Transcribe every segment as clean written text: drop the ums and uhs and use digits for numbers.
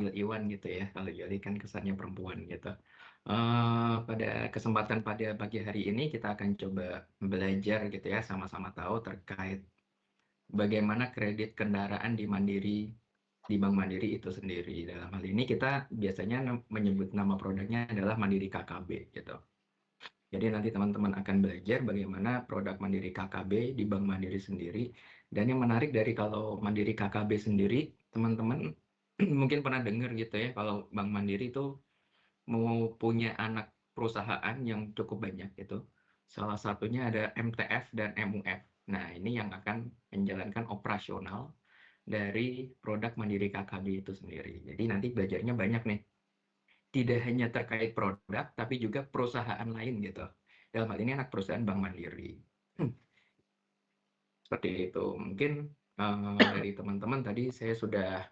Iwan gitu ya, kalau Yoli kan kesannya perempuan gitu. Pada kesempatan pada pagi hari ini kita akan coba belajar gitu ya, sama-sama tahu terkait bagaimana kredit kendaraan di Bank Mandiri itu sendiri. Dalam hal ini kita biasanya menyebut nama produknya adalah Mandiri KKB gitu. Jadi nanti teman-teman akan belajar bagaimana produk Mandiri KKB di Bank Mandiri sendiri. Dan yang menarik dari kalau Mandiri KKB sendiri, teman-teman mungkin pernah dengar gitu ya, kalau Bank Mandiri itu mau punya anak perusahaan yang cukup banyak gitu. Salah satunya ada MTF dan MUF. Nah, ini yang akan menjalankan operasional dari produk Mandiri KKB itu sendiri. Jadi nanti belajarnya banyak nih. Tidak hanya terkait produk, tapi juga perusahaan lain gitu. Dalam hal ini anak perusahaan Bank Mandiri. Seperti itu. Mungkin dari teman-teman tadi saya sudah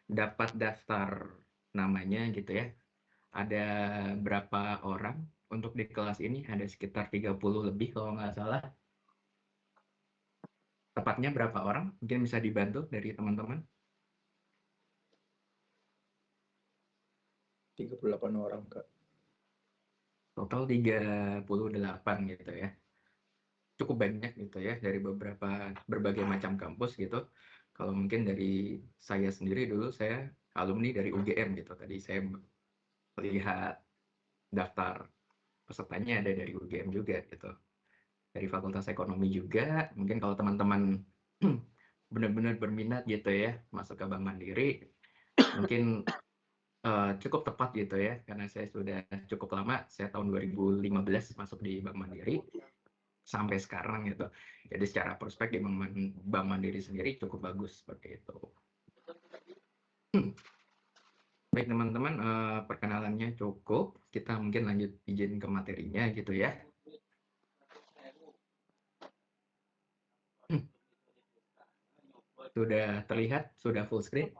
dapat daftar namanya gitu ya. Ada berapa orang untuk di kelas ini? Ada sekitar 30 lebih kalau nggak salah. Tepatnya berapa orang? Mungkin bisa dibantu dari teman-teman. 38 orang, Kak. Total 38 gitu ya. Cukup banyak gitu ya dari berbagai macam kampus gitu. Kalau mungkin dari saya sendiri dulu saya alumni dari UGM gitu. Tadi saya melihat daftar pesertanya ada dari UGM juga gitu. Dari Fakultas Ekonomi juga. Mungkin kalau teman-teman benar-benar berminat gitu ya masuk ke Bank Mandiri, mungkin cukup tepat gitu ya, karena saya sudah cukup lama, saya tahun 2015 masuk di Bank Mandiri sampai sekarang gitu. Jadi secara prospek di Bank Mandiri sendiri cukup bagus seperti itu. Baik teman-teman, perkenalannya cukup. Kita mungkin lanjut izin ke materinya gitu ya. Sudah terlihat, sudah full screen?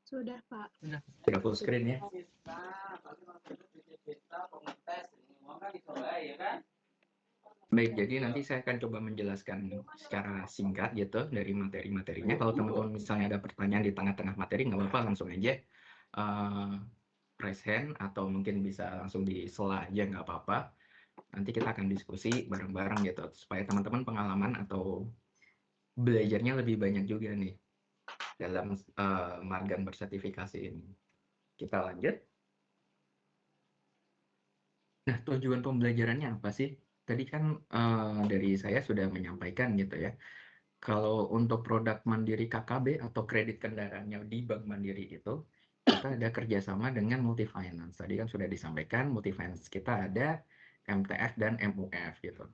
Sudah, Pak. Sudah full screen ya. Baik, jadi nanti saya akan coba menjelaskan secara singkat gitu dari materi-materinya. Kalau teman-teman misalnya ada pertanyaan di tengah-tengah materi, nggak apa-apa, langsung aja raise hand atau mungkin bisa langsung di sela aja, nggak apa-apa. Nanti kita akan diskusi bareng-bareng gitu, supaya teman-teman pengalaman atau belajarnya lebih banyak juga nih dalam magang bersertifikasi ini. Kita lanjut. Nah, tujuan pembelajarannya apa sih? Tadi kan dari saya sudah menyampaikan gitu ya. Kalau untuk produk Mandiri KKB atau kredit kendaraannya di Bank Mandiri itu, kita ada kerjasama dengan Multifinance. Tadi kan sudah disampaikan, Multifinance kita ada MTF dan MUF gitu.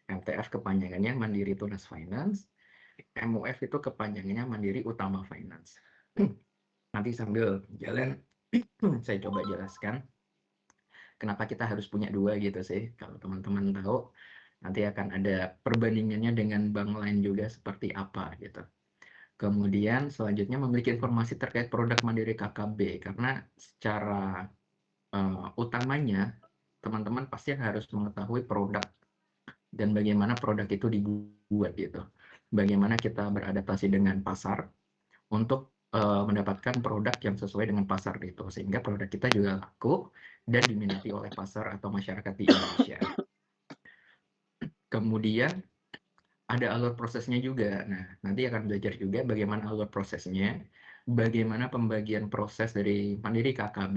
MTF kepanjangannya Mandiri Tunas Finance, MUF itu kepanjangannya Mandiri Utama Finance. Nanti sambil jalan, saya coba jelaskan kenapa kita harus punya dua gitu sih. Kalau teman-teman tahu, nanti akan ada perbandingannya dengan bank lain juga seperti apa gitu. Kemudian selanjutnya memiliki informasi terkait produk Mandiri KKB, karena secara utamanya teman-teman pasti harus mengetahui produk dan bagaimana produk itu dibuat gitu. Bagaimana kita beradaptasi dengan pasar untuk mendapatkan produk yang sesuai dengan pasar itu, sehingga produk kita juga laku dan diminati oleh pasar atau masyarakat di Indonesia. Kemudian ada alur prosesnya juga. Nah, nanti akan belajar juga bagaimana alur prosesnya, bagaimana pembagian proses dari Mandiri KKB,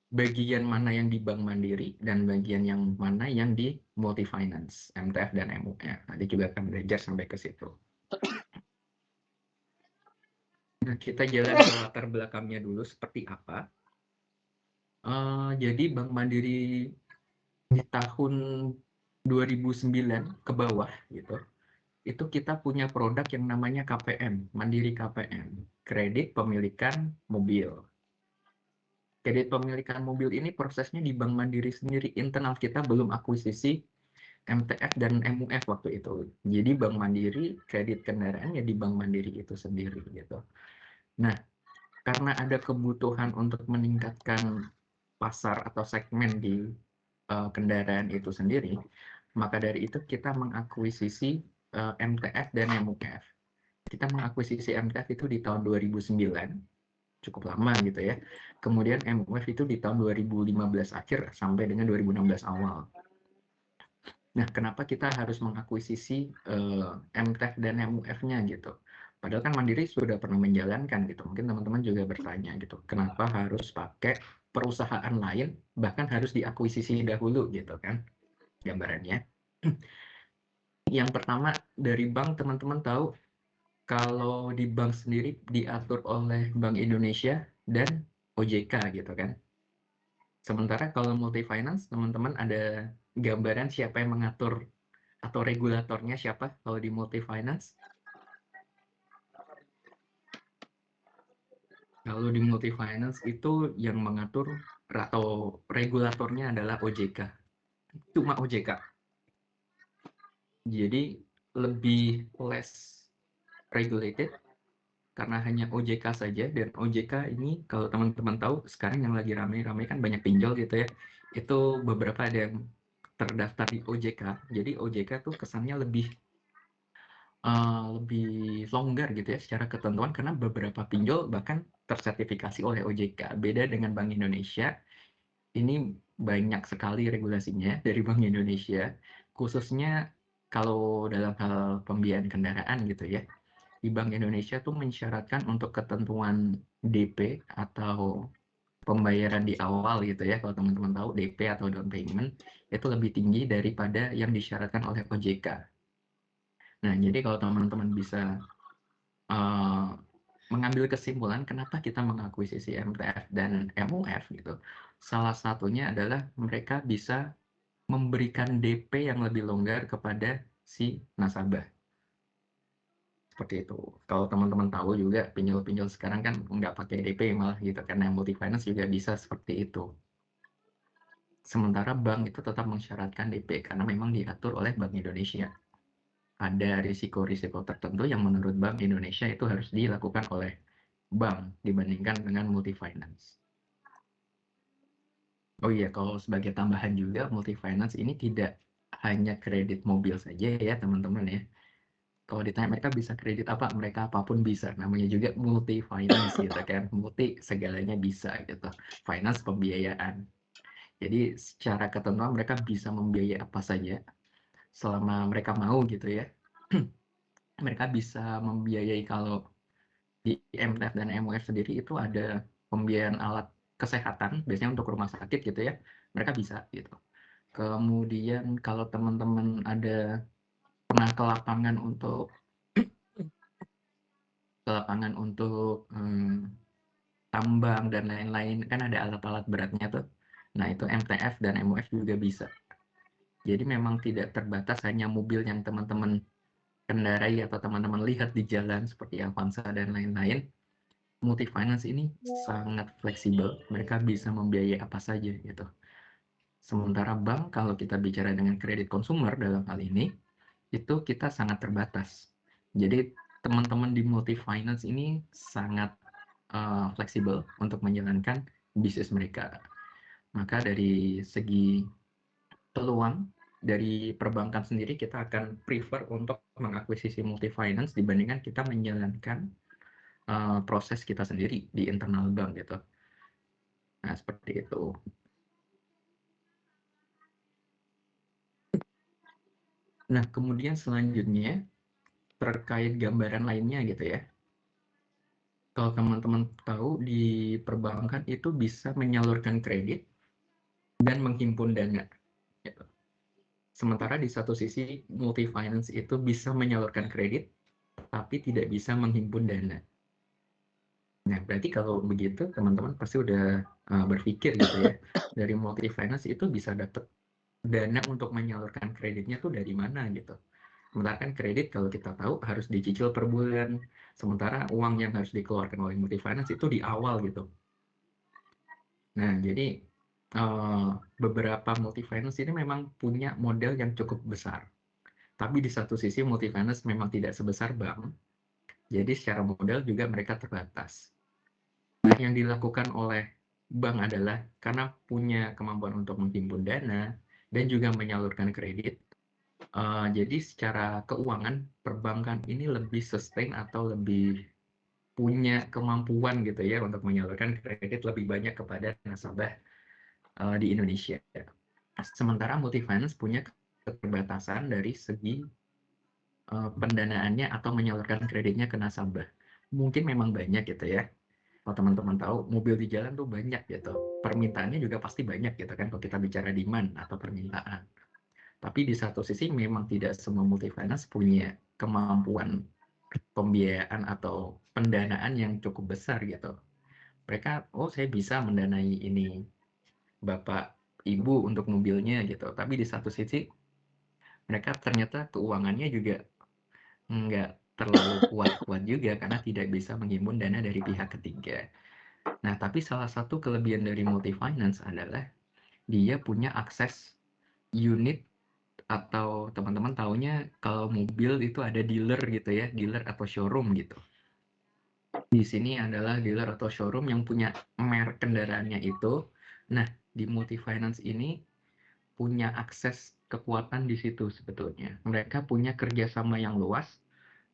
bagian mana yang di Bank Mandiri, dan bagian yang mana yang di Multifinance, MTF dan MUF. Nanti juga akan belajar sampai ke situ. Nah, kita jalan ke latar belakangnya dulu seperti apa. Jadi Bank Mandiri di tahun 2009 ke bawah gitu, itu kita punya produk yang namanya KPM, Mandiri KPM, kredit pemilikan mobil. Kredit pemilikan mobil ini prosesnya di Bank Mandiri sendiri, internal kita belum akuisisi MTF dan MUF waktu itu. Jadi Bank Mandiri, kredit kendaraan ya di Bank Mandiri itu sendiri gitu. Nah, karena ada kebutuhan untuk meningkatkan pasar atau segmen di kendaraan itu sendiri, maka dari itu kita mengakuisisi MTF dan MUF. Kita mengakuisisi MTF itu di tahun 2009, cukup lama gitu ya. Kemudian MUF itu di tahun 2015 akhir sampai dengan 2016 awal. Nah, kenapa kita harus mengakuisisi MTF dan MUF-nya gitu? Padahal kan Mandiri sudah pernah menjalankan gitu. Mungkin teman-teman juga bertanya gitu, kenapa harus pakai perusahaan lain, bahkan harus diakuisisi dahulu gitu kan gambarannya. Yang pertama dari bank, teman-teman tahu kalau di bank sendiri diatur oleh Bank Indonesia dan OJK gitu kan. Sementara kalau multi finance, teman-teman ada gambaran siapa yang mengatur atau regulatornya siapa kalau di multi finance? Kalau di multi finance itu yang mengatur atau regulatornya adalah OJK. Cuma OJK. Jadi lebih less regulated karena hanya OJK saja, dan OJK ini kalau teman-teman tahu sekarang yang lagi ramai-ramai kan banyak pinjol gitu ya. Itu beberapa ada yang terdaftar di OJK. Jadi OJK tuh kesannya lebih lebih longgar gitu ya secara ketentuan karena beberapa pinjol bahkan tersertifikasi oleh OJK. Beda dengan Bank Indonesia, ini banyak sekali regulasinya dari Bank Indonesia, khususnya kalau dalam hal pembiayaan kendaraan gitu ya. Di Bank Indonesia tuh mensyaratkan untuk ketentuan DP atau pembayaran di awal gitu ya, kalau teman-teman tahu DP atau down payment itu lebih tinggi daripada yang disyaratkan oleh OJK. Nah, jadi kalau teman-teman bisa mengambil kesimpulan kenapa kita mengakuisisi MTF dan MUF gitu, salah satunya adalah mereka bisa memberikan DP yang lebih longgar kepada si nasabah. Seperti itu. Kalau teman-teman tahu juga pinjol-pinjol sekarang kan nggak pakai DP malah gitu, karena multi finance juga bisa seperti itu. Sementara bank itu tetap mensyaratkan DP karena memang diatur oleh Bank Indonesia. Ada risiko-risiko tertentu yang menurut Bank Indonesia itu harus dilakukan oleh bank dibandingkan dengan multi finance. Oh iya, kalau sebagai tambahan juga multi finance ini tidak hanya kredit mobil saja ya teman-teman ya. Kalau ditanya mereka bisa kredit apa, mereka apapun bisa. Namanya juga multi finance gitu kan, multi segalanya bisa gitu. Finance pembiayaan. Jadi secara ketentuan mereka bisa membiayai apa saja selama mereka mau gitu ya. Mereka bisa membiayai kalau di MTF dan MUF sendiri itu ada pembiayaan alat kesehatan, biasanya untuk rumah sakit gitu ya, mereka bisa gitu. Kemudian kalau teman-teman ada pernah ke lapangan untuk tambang dan lain-lain, kan ada alat-alat beratnya tuh. Nah itu MTF dan MUF juga bisa. Jadi memang tidak terbatas hanya mobil yang teman-teman kendarai atau teman-teman lihat di jalan seperti Avanza dan lain-lain. Multi finance ini sangat fleksibel, mereka bisa membiayai apa saja gitu. Sementara bank kalau kita bicara dengan kredit konsumer dalam hal ini, itu kita sangat terbatas. Jadi teman-teman di multi finance ini sangat fleksibel untuk menjalankan bisnis mereka. Maka dari segi peluang dari perbankan sendiri kita akan prefer untuk mengakuisisi multi finance dibandingkan kita menjalankan proses kita sendiri di internal bank gitu. Nah, seperti itu. Nah, kemudian selanjutnya terkait gambaran lainnya gitu ya. Kalau teman-teman tahu di perbankan itu bisa menyalurkan kredit dan menghimpun dana. Gitu. Sementara di satu sisi multi finance itu bisa menyalurkan kredit tapi tidak bisa menghimpun dana. Nah, berarti kalau begitu teman-teman pasti udah berpikir gitu ya, dari multi finance itu bisa dapat dana untuk menyalurkan kreditnya tuh dari mana gitu. Sementara kan kredit kalau kita tahu harus dicicil per bulan, sementara uang yang harus dikeluarkan oleh multi finance itu di awal gitu. Nah, jadi beberapa multi finance ini memang punya model yang cukup besar. Tapi di satu sisi multi finance memang tidak sebesar bank, jadi secara modal juga mereka terbatas. Nah, yang dilakukan oleh bank adalah karena punya kemampuan untuk menghimpun dana dan juga menyalurkan kredit, Jadi secara keuangan, perbankan ini lebih sustain atau lebih punya kemampuan gitu ya untuk menyalurkan kredit lebih banyak kepada nasabah, di Indonesia. Sementara multifinance punya keterbatasan dari segi, pendanaannya atau menyalurkan kreditnya ke nasabah. Mungkin memang banyak gitu ya, kalau teman-teman tahu mobil di jalan tuh banyak gitu, permintaannya juga pasti banyak gitu kan kalau kita bicara demand atau permintaan. Tapi di satu sisi memang tidak semua multifinance punya kemampuan pembiayaan atau pendanaan yang cukup besar gitu. Mereka, "Oh saya bisa mendanai ini bapak, ibu untuk mobilnya," gitu. Tapi di satu sisi mereka ternyata keuangannya juga nggak terlalu kuat-kuat juga karena tidak bisa menghimpun dana dari pihak ketiga. Nah, tapi salah satu kelebihan dari multifinance adalah dia punya akses unit atau teman-teman taunya kalau mobil itu ada dealer gitu ya, dealer atau showroom gitu. Di sini adalah dealer atau showroom yang punya merek kendaraannya itu. Nah, di multifinance ini punya akses kekuatan di situ sebetulnya. Mereka punya kerjasama yang luas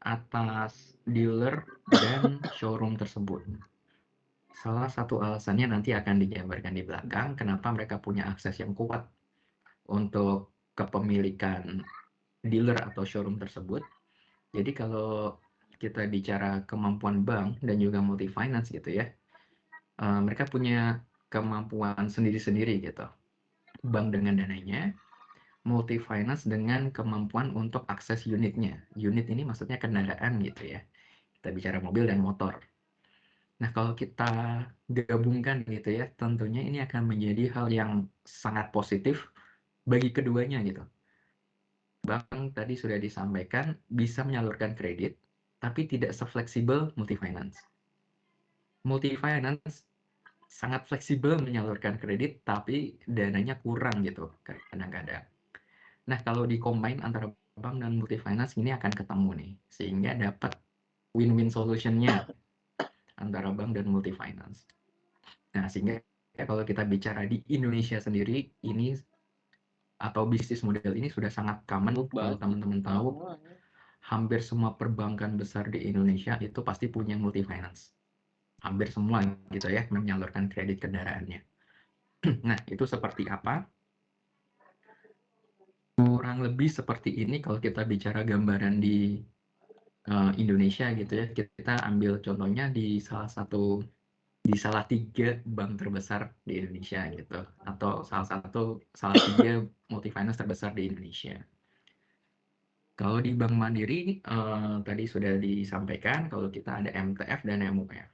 atas dealer dan showroom tersebut. Salah satu alasannya nanti akan dijabarkan di belakang, kenapa mereka punya akses yang kuat untuk kepemilikan dealer atau showroom tersebut. Jadi kalau kita bicara kemampuan bank dan juga multifinance gitu ya, mereka punya kemampuan sendiri-sendiri gitu. Bank dengan dananya, multifinance dengan kemampuan untuk akses unitnya. Unit ini maksudnya kendaraan gitu ya. Kita bicara mobil dan motor. Nah, kalau kita gabungkan gitu ya, tentunya ini akan menjadi hal yang sangat positif bagi keduanya gitu. Bank tadi sudah disampaikan bisa menyalurkan kredit, tapi tidak sefleksibel multifinance. Multifinance sangat fleksibel menyalurkan kredit, tapi dananya kurang gitu kadang-kadang. Nah, kalau di-combine antara bank dan multifinance ini akan ketemu nih, sehingga dapat win-win solution-nya antara bank dan multifinance. Nah, sehingga kalau kita bicara di Indonesia sendiri, ini atau bisnis model ini sudah sangat common. Kalau teman-teman tahu, hampir semua perbankan besar di Indonesia itu pasti punya multifinance. Hampir semua gitu ya, menyalurkan kredit kendaraannya. Nah, itu seperti apa? Kurang lebih seperti ini kalau kita bicara gambaran di Indonesia gitu ya. Kita ambil contohnya di salah tiga bank terbesar di Indonesia gitu, atau salah tiga multifinance terbesar di Indonesia. Kalau di Bank Mandiri tadi sudah disampaikan kalau kita ada MTF dan MUF.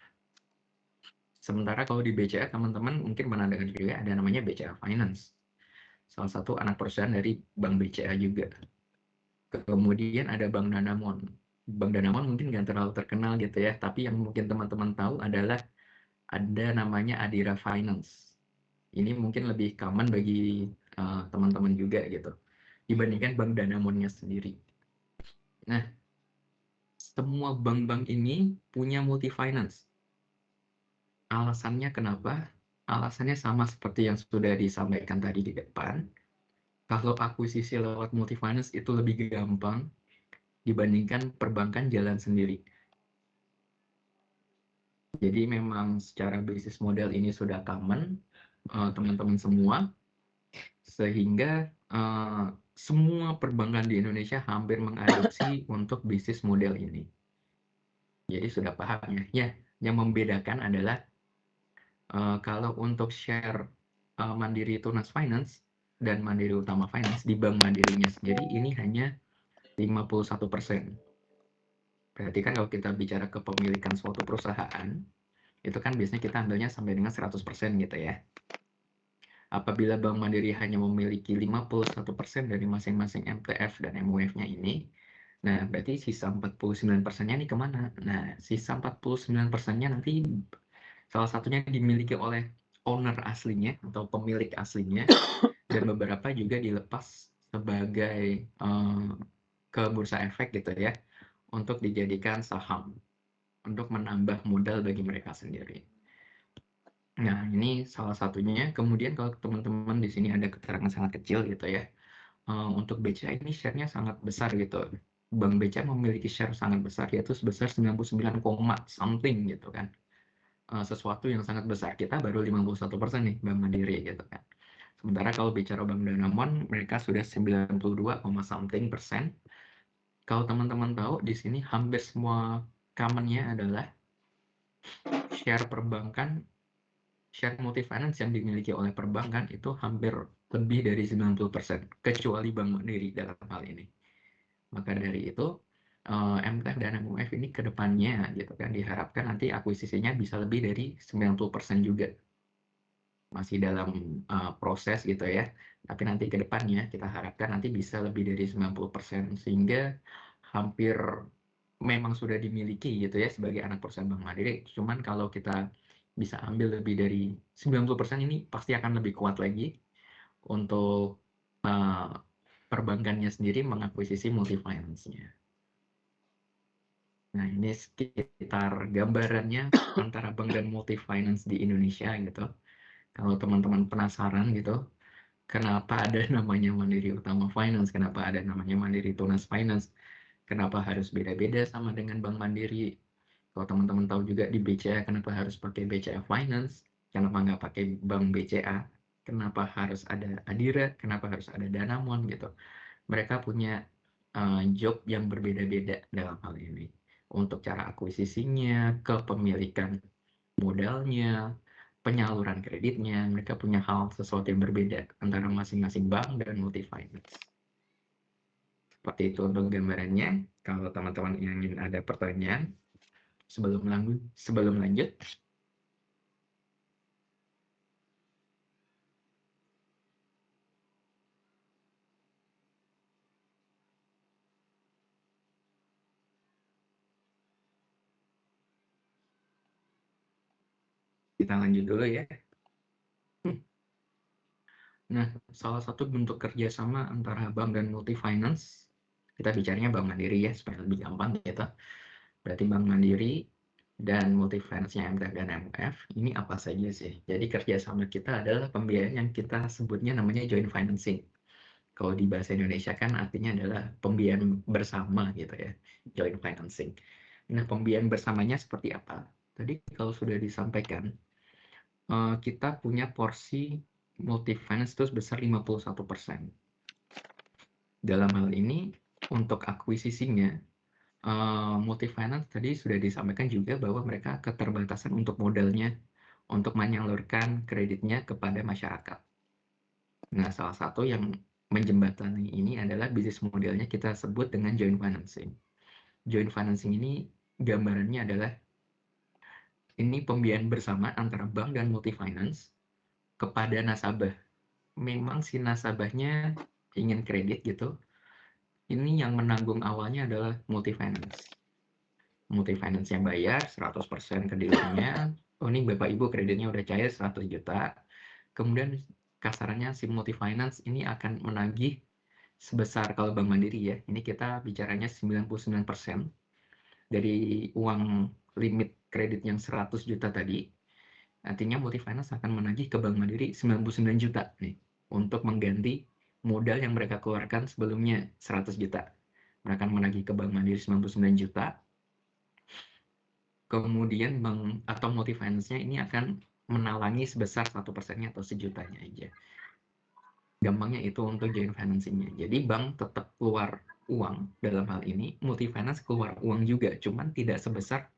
Sementara kalau di BCA teman-teman mungkin pernah dengar juga ada namanya BCA Finance. Salah satu anak perusahaan dari Bank BCA juga. Kemudian ada Bank Danamon. Bank Danamon mungkin nggak terlalu terkenal gitu ya, tapi yang mungkin teman-teman tahu adalah ada namanya Adira Finance. Ini mungkin lebih common bagi teman-teman juga gitu, dibandingkan Bank Danamonnya sendiri. Nah, semua bank-bank ini punya multifinance. Alasannya kenapa? Alasannya sama seperti yang sudah disampaikan tadi di depan. Kalau akuisisi lewat multifinance itu lebih gampang dibandingkan perbankan jalan sendiri. Jadi memang secara bisnis model ini sudah common, teman-teman semua, sehingga semua perbankan di Indonesia hampir mengadopsi untuk bisnis model ini. Jadi sudah paham ya. Ya, yang membedakan adalah kalau untuk share Mandiri Tunas Finance dan Mandiri Utama Finance di Bank Mandirinya sendiri ini hanya 51%. Berarti kan kalau kita bicara kepemilikan suatu perusahaan, itu kan biasanya kita ambilnya sampai dengan 100% gitu ya. Apabila Bank Mandiri hanya memiliki 51% dari masing-masing MTF dan MUF-nya ini, nah berarti sisa 49%-nya ini kemana? Nah, sisa 49%-nya nanti salah satunya dimiliki oleh owner aslinya atau pemilik aslinya, dan beberapa juga dilepas sebagai ke bursa efek gitu ya, untuk dijadikan saham, untuk menambah modal bagi mereka sendiri. Nah, ini salah satunya. Kemudian kalau teman-teman di sini ada keterangan sangat kecil gitu ya, untuk BCA ini share-nya sangat besar gitu. Bank BCA memiliki share sangat besar, yaitu sebesar 99, something gitu kan. Sesuatu yang sangat besar. Kita baru 51% nih Bank Mandiri gitu kan. Sementara kalau bicara Bank Danamon, mereka sudah 92, something persen. Kalau teman-teman tahu, di sini hampir semua common-nya adalah share perbankan, share multifinance yang dimiliki oleh perbankan itu hampir lebih dari 90%, kecuali Bank Mandiri dalam hal ini. Maka dari itu, MTF dan MUF ini ke depannya gitu kan, diharapkan nanti akuisisinya bisa lebih dari 90% juga. Masih dalam proses gitu ya. Tapi nanti ke depannya kita harapkan nanti bisa lebih dari 90%, sehingga hampir memang sudah dimiliki gitu ya sebagai anak perusahaan Bank Mandiri. Cuman kalau kita bisa ambil lebih dari 90% ini pasti akan lebih kuat lagi untuk perbankannya sendiri mengakuisisi multifinance-nya. Nah, ini sekitar gambarannya antara bank dan multifinance di Indonesia gitu. Kalau teman-teman penasaran gitu, kenapa ada namanya Mandiri Utama Finance, kenapa ada namanya Mandiri Tunas Finance, kenapa harus beda-beda sama dengan Bank Mandiri. Kalau teman-teman tahu juga di BCA, kenapa harus pakai BCA Finance, kenapa nggak pakai Bank BCA, kenapa harus ada Adira, kenapa harus ada Danamon gitu. Mereka punya job yang berbeda-beda dalam hal ini. Untuk cara akuisisinya, kepemilikan modalnya, penyaluran kreditnya, mereka punya hal sesuatu yang berbeda antara masing-masing bank dan multi-finance. Seperti itu untuk gambarannya. Kalau teman-teman ingin ada pertanyaan, sebelum lanjut, kita lanjut dulu ya. Nah, salah satu bentuk kerjasama antara bank dan multi-finance, kita bicaranya Bank Mandiri ya, supaya lebih gampang gitu. Berarti Bank Mandiri dan multi-finance-nya MTF dan MUF, ini apa saja sih? Jadi kerjasama kita adalah pembiayaan yang kita sebutnya namanya joint financing. Kalau di bahasa Indonesia kan artinya adalah pembiayaan bersama gitu ya, joint financing. Nah, pembiayaan bersamanya seperti apa? Tadi kalau sudah disampaikan, kita punya porsi multi-finance itu sebesar 51%. Dalam hal ini, untuk akuisisinya, multi-finance tadi sudah disampaikan juga bahwa mereka keterbatasan untuk modalnya, untuk menyalurkan kreditnya kepada masyarakat. Nah, salah satu yang menjembatani ini adalah bisnis modelnya kita sebut dengan joint financing. Joint financing ini gambarannya adalah ini pembiayaan bersama antara bank dan multi-finance kepada nasabah. Memang si nasabahnya ingin kredit gitu, ini yang menanggung awalnya adalah multi-finance. Multi-finance yang bayar 100% ke dealernya, oh ini Bapak Ibu kreditnya udah cair 100 juta, kemudian kasarannya si multi-finance ini akan menagih sebesar, kalau Bank Mandiri ya, ini kita bicaranya 99% dari uang limit kredit yang 100 juta tadi, artinya multi-finance akan menagih ke Bank Mandiri 99 juta nih, untuk mengganti modal yang mereka keluarkan sebelumnya 100 juta. Mereka akan menagih ke Bank Mandiri 99 juta, kemudian bank atau multi-finance-nya ini akan menalangi sebesar 1%-nya atau sejutanya aja. Gampangnya itu untuk joint financing-nya. Jadi bank tetap keluar uang dalam hal ini, multi-finance keluar uang juga, cuman tidak sebesar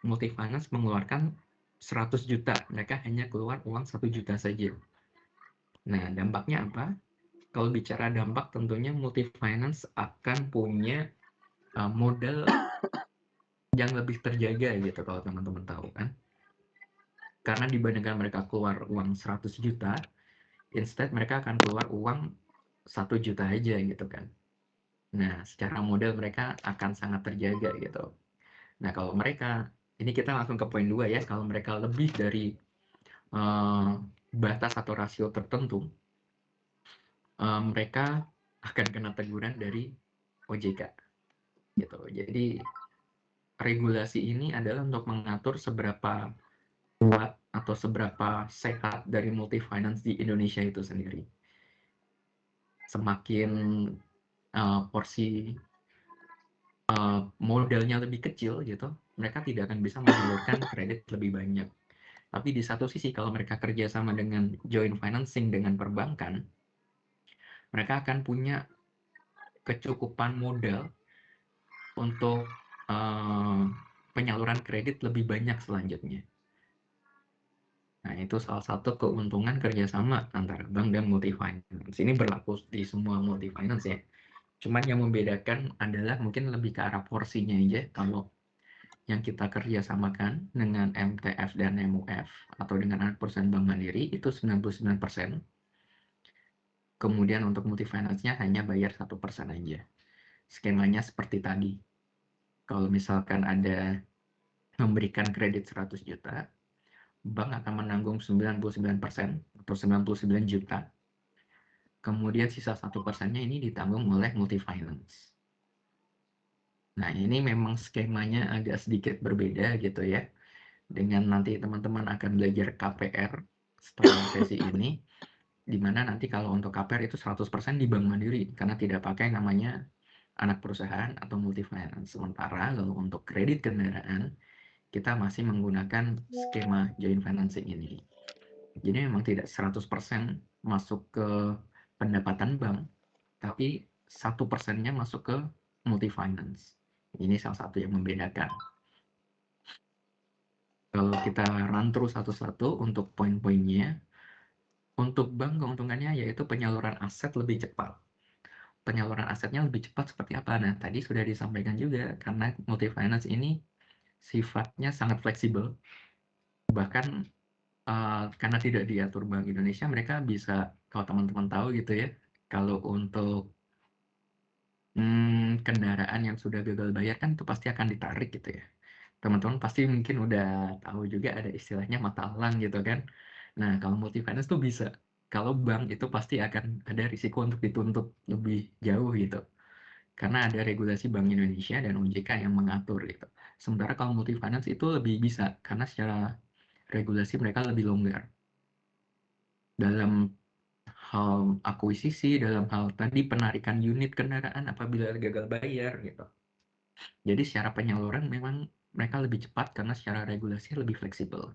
multi-finance mengeluarkan 100 juta, mereka hanya keluar uang 1 juta saja. Nah, dampaknya apa? Kalau bicara dampak, tentunya multi-finance akan punya modal yang lebih terjaga gitu, kalau teman-teman tahu kan. Karena dibandingkan mereka keluar uang 100 juta, instead mereka akan keluar uang 1 juta aja gitu kan. Nah, secara modal mereka akan sangat terjaga gitu. Nah, kalau mereka, ini kita langsung ke poin 2 ya, kalau mereka lebih dari batas atau rasio tertentu, mereka akan kena teguran dari OJK gitu. Jadi regulasi ini adalah untuk mengatur seberapa kuat atau seberapa sehat dari multi finance di Indonesia itu sendiri. semakin porsi modalnya lebih kecil gitu, mereka tidak akan bisa menjalurkan kredit lebih banyak. Tapi di satu sisi kalau mereka kerjasama dengan joint financing dengan perbankan, mereka akan punya kecukupan modal untuk penyaluran kredit lebih banyak selanjutnya. Nah, itu salah satu keuntungan kerjasama antara bank dan multi finance. Ini berlaku di semua multi finance ya. Cuman yang membedakan adalah mungkin lebih ke arah porsinya aja. Kalau yang kita kerjasamakan dengan MTF dan MUF atau dengan anak perusahaan Bank Mandiri itu 99%. Kemudian untuk multi finance-nya hanya bayar 1% aja. Skemanya seperti tadi. Kalau misalkan ada memberikan kredit 100 juta, bank akan menanggung 99% atau 99 juta. Kemudian sisa 1%-nya ini ditanggung oleh multi finance. Nah, ini memang skemanya agak sedikit berbeda gitu ya. Dengan nanti teman-teman akan belajar KPR setelah sesi ini, di mana nanti kalau untuk KPR itu 100% di Bank Mandiri, karena tidak pakai namanya anak perusahaan atau multi finance. Sementara kalau untuk kredit kendaraan, kita masih menggunakan skema joint financing ini. Jadi memang tidak 100% masuk ke pendapatan bank, tapi 1%-nya masuk ke multi finance. Ini salah satu yang membedakan. Kalau kita run terus satu-satu untuk poin-poinnya, untuk bank keuntungannya yaitu penyaluran aset lebih cepat. Penyaluran asetnya lebih cepat seperti apa? Nah, tadi sudah disampaikan juga, karena multi finance ini sifatnya sangat fleksibel. Bahkan karena tidak diatur Bank Indonesia, mereka bisa, kalau teman-teman tahu gitu ya, kalau untuk kendaraan yang sudah gagal bayar kan itu pasti akan ditarik gitu ya. Teman-teman pasti mungkin udah tahu juga ada istilahnya mata elang gitu kan. Nah, kalau multi finance tuh bisa. Kalau bank itu pasti akan ada risiko untuk dituntut lebih jauh gitu. Karena ada regulasi Bank Indonesia dan OJK yang mengatur gitu. Sementara kalau multi finance itu lebih bisa karena secara regulasi mereka lebih longgar. Dalam hal akuisisi, dalam hal tadi penarikan unit kendaraan apabila gagal bayar gitu. Jadi secara penyaluran memang mereka lebih cepat karena secara regulasi lebih fleksibel.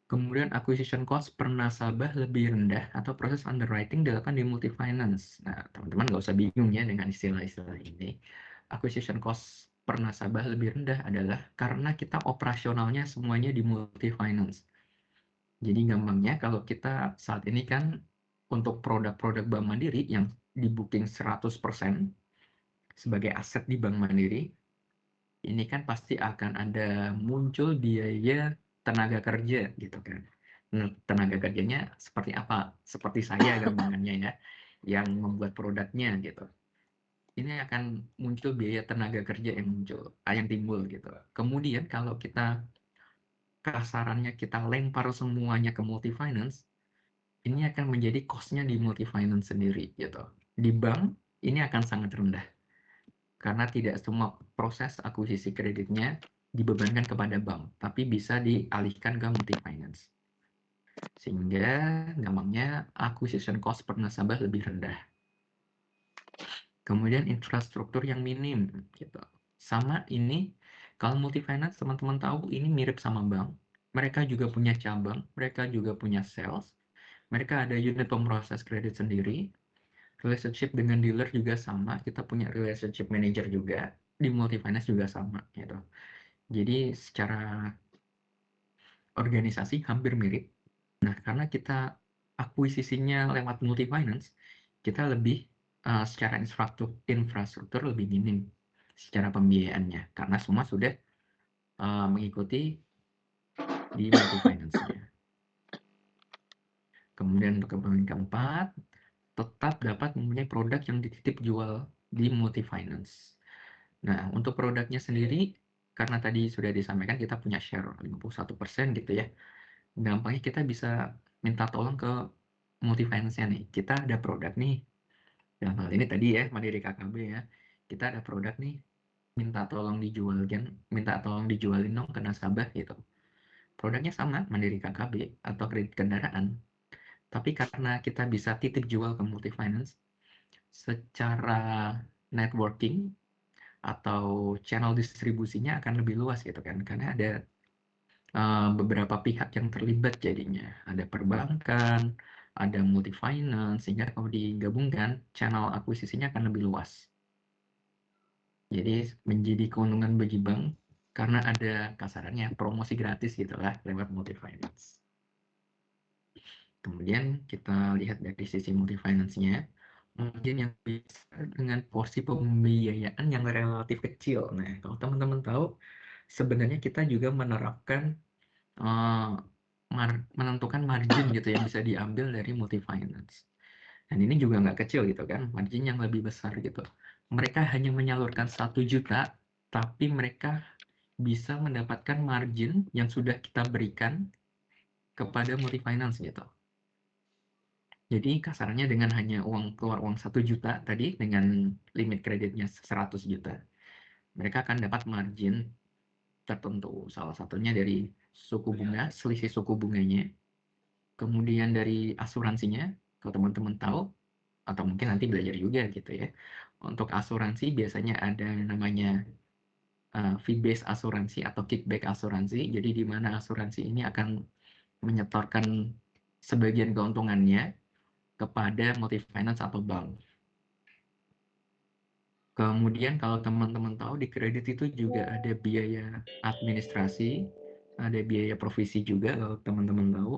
Kemudian acquisition cost per nasabah lebih rendah atau proses underwriting dilakukan di multi finance. Nah, teman-teman nggak usah bingung ya dengan istilah-istilah ini. Acquisition cost per nasabah lebih rendah adalah karena kita operasionalnya semuanya di multi finance. Jadi gampangnya kalau kita saat ini kan untuk produk-produk Bank Mandiri yang di booking 100% sebagai aset di Bank Mandiri, ini kan pasti akan ada muncul biaya tenaga kerja gitu kan. Nah, tenaga kerjanya seperti apa? Seperti saya gampangannya ya, yang membuat produknya gitu. Ini akan muncul biaya tenaga kerja yang timbul gitu. Kemudian kalau kita kasarannya kita lempar semuanya ke multi finance, ini akan menjadi cost-nya di multi finance sendiri gitu. Di bank ini akan sangat rendah karena tidak semua proses akuisisi kreditnya dibebankan kepada bank, tapi bisa dialihkan ke multi finance. Sehingga gampangnya acquisition cost per nasabah lebih rendah. Kemudian infrastruktur yang minim gitu. Sama ini kalau multi finance teman-teman tahu ini mirip sama bank. Mereka juga punya cabang, mereka juga punya sales, mereka ada unit pemroses kredit sendiri, relationship dengan dealer juga sama, kita punya relationship manager juga, di multi finance juga sama gitu. Jadi secara organisasi hampir mirip. Nah, karena kita akuisisinya lewat multi finance, kita lebih secara infrastruktur lebih minim secara pembiayaannya karena semua sudah mengikuti di multi finance-nya. Kemudian untuk poin keempat, tetap dapat mempunyai produk yang dititip jual di multi finance. Nah, untuk produknya sendiri, karena tadi sudah disampaikan kita punya share 51% gitu ya. Gampangnya kita bisa minta tolong ke multi finance-nya nih. Kita ada produk nih. Dalam hal ini tadi ya, Mandiri KKB ya. Kita ada produk nih, minta tolong dijualin dong ke nasabah gitu. Produknya sama, Mandiri KKB atau kredit kendaraan. Tapi karena kita bisa titip jual ke multi-finance, secara networking atau channel distribusinya akan lebih luas gitu kan, karena ada beberapa pihak yang terlibat jadinya. Ada perbankan, ada multi-finance, sehingga kalau digabungkan, channel akuisisinya akan lebih luas. Jadi menjadi keuntungan bagi bank, karena ada kasarannya promosi gratis gitu lah lewat multi-finance. Kemudian kita lihat dari sisi multi-finance-nya, mungkin yang bisa dengan porsi pembiayaan yang relatif kecil. Nah, kalau teman-teman tahu, sebenarnya kita juga menerapkan menentukan margin gitu yang bisa diambil dari multi-finance. Dan ini juga nggak kecil gitu kan, margin yang lebih besar gitu. Mereka hanya menyalurkan 1 juta, tapi mereka bisa mendapatkan margin yang sudah kita berikan kepada multi-finance gitu. Jadi kasarnya dengan hanya keluar uang 1 juta tadi dengan limit kreditnya 100 juta, mereka akan dapat margin tertentu. Salah satunya dari suku bunga, selisih suku bunganya, kemudian dari asuransinya, kalau teman-teman tahu, atau mungkin nanti belajar juga gitu ya. Untuk asuransi biasanya ada namanya fee based asuransi atau kickback asuransi. Jadi di mana asuransi ini akan menyetorkan sebagian keuntungannya kepada multi-finance atau bank. Kemudian kalau teman-teman tahu di kredit itu juga ada biaya administrasi, ada biaya provisi juga kalau teman-teman tahu.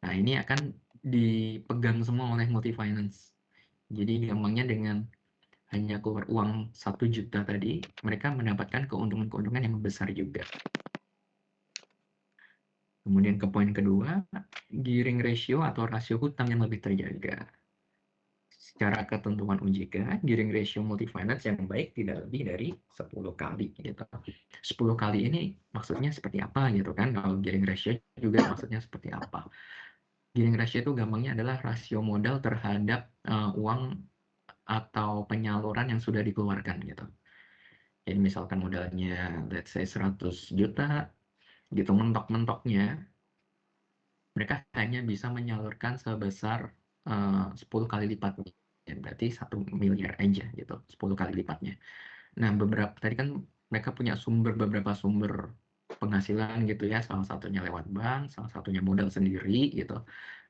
Nah, ini akan dipegang semua oleh multi-finance. Jadi gampangnya dengan hanya keluar uang 1 juta tadi, mereka mendapatkan keuntungan-keuntungan yang besar juga. Kemudian ke poin kedua, gearing ratio atau rasio hutang yang lebih terjaga. Secara ketentuan OJK, gearing ratio multi-finance yang baik tidak lebih dari 10 kali gitu. 10 kali ini maksudnya seperti apa gitu kan? Kalau gearing ratio juga maksudnya seperti apa? Gearing ratio itu gampangnya adalah rasio modal terhadap uang atau penyaluran yang sudah dikeluarkan gitu. Jadi misalkan modalnya let's say 100 juta gitu, mentok-mentoknya mereka hanya bisa menyalurkan sebesar 10 kali lipatnya. Ya, berarti 1 miliar aja gitu, 10 kali lipatnya. Nah, tadi kan mereka punya beberapa sumber penghasilan gitu ya, salah satunya lewat bank, salah satunya modal sendiri gitu.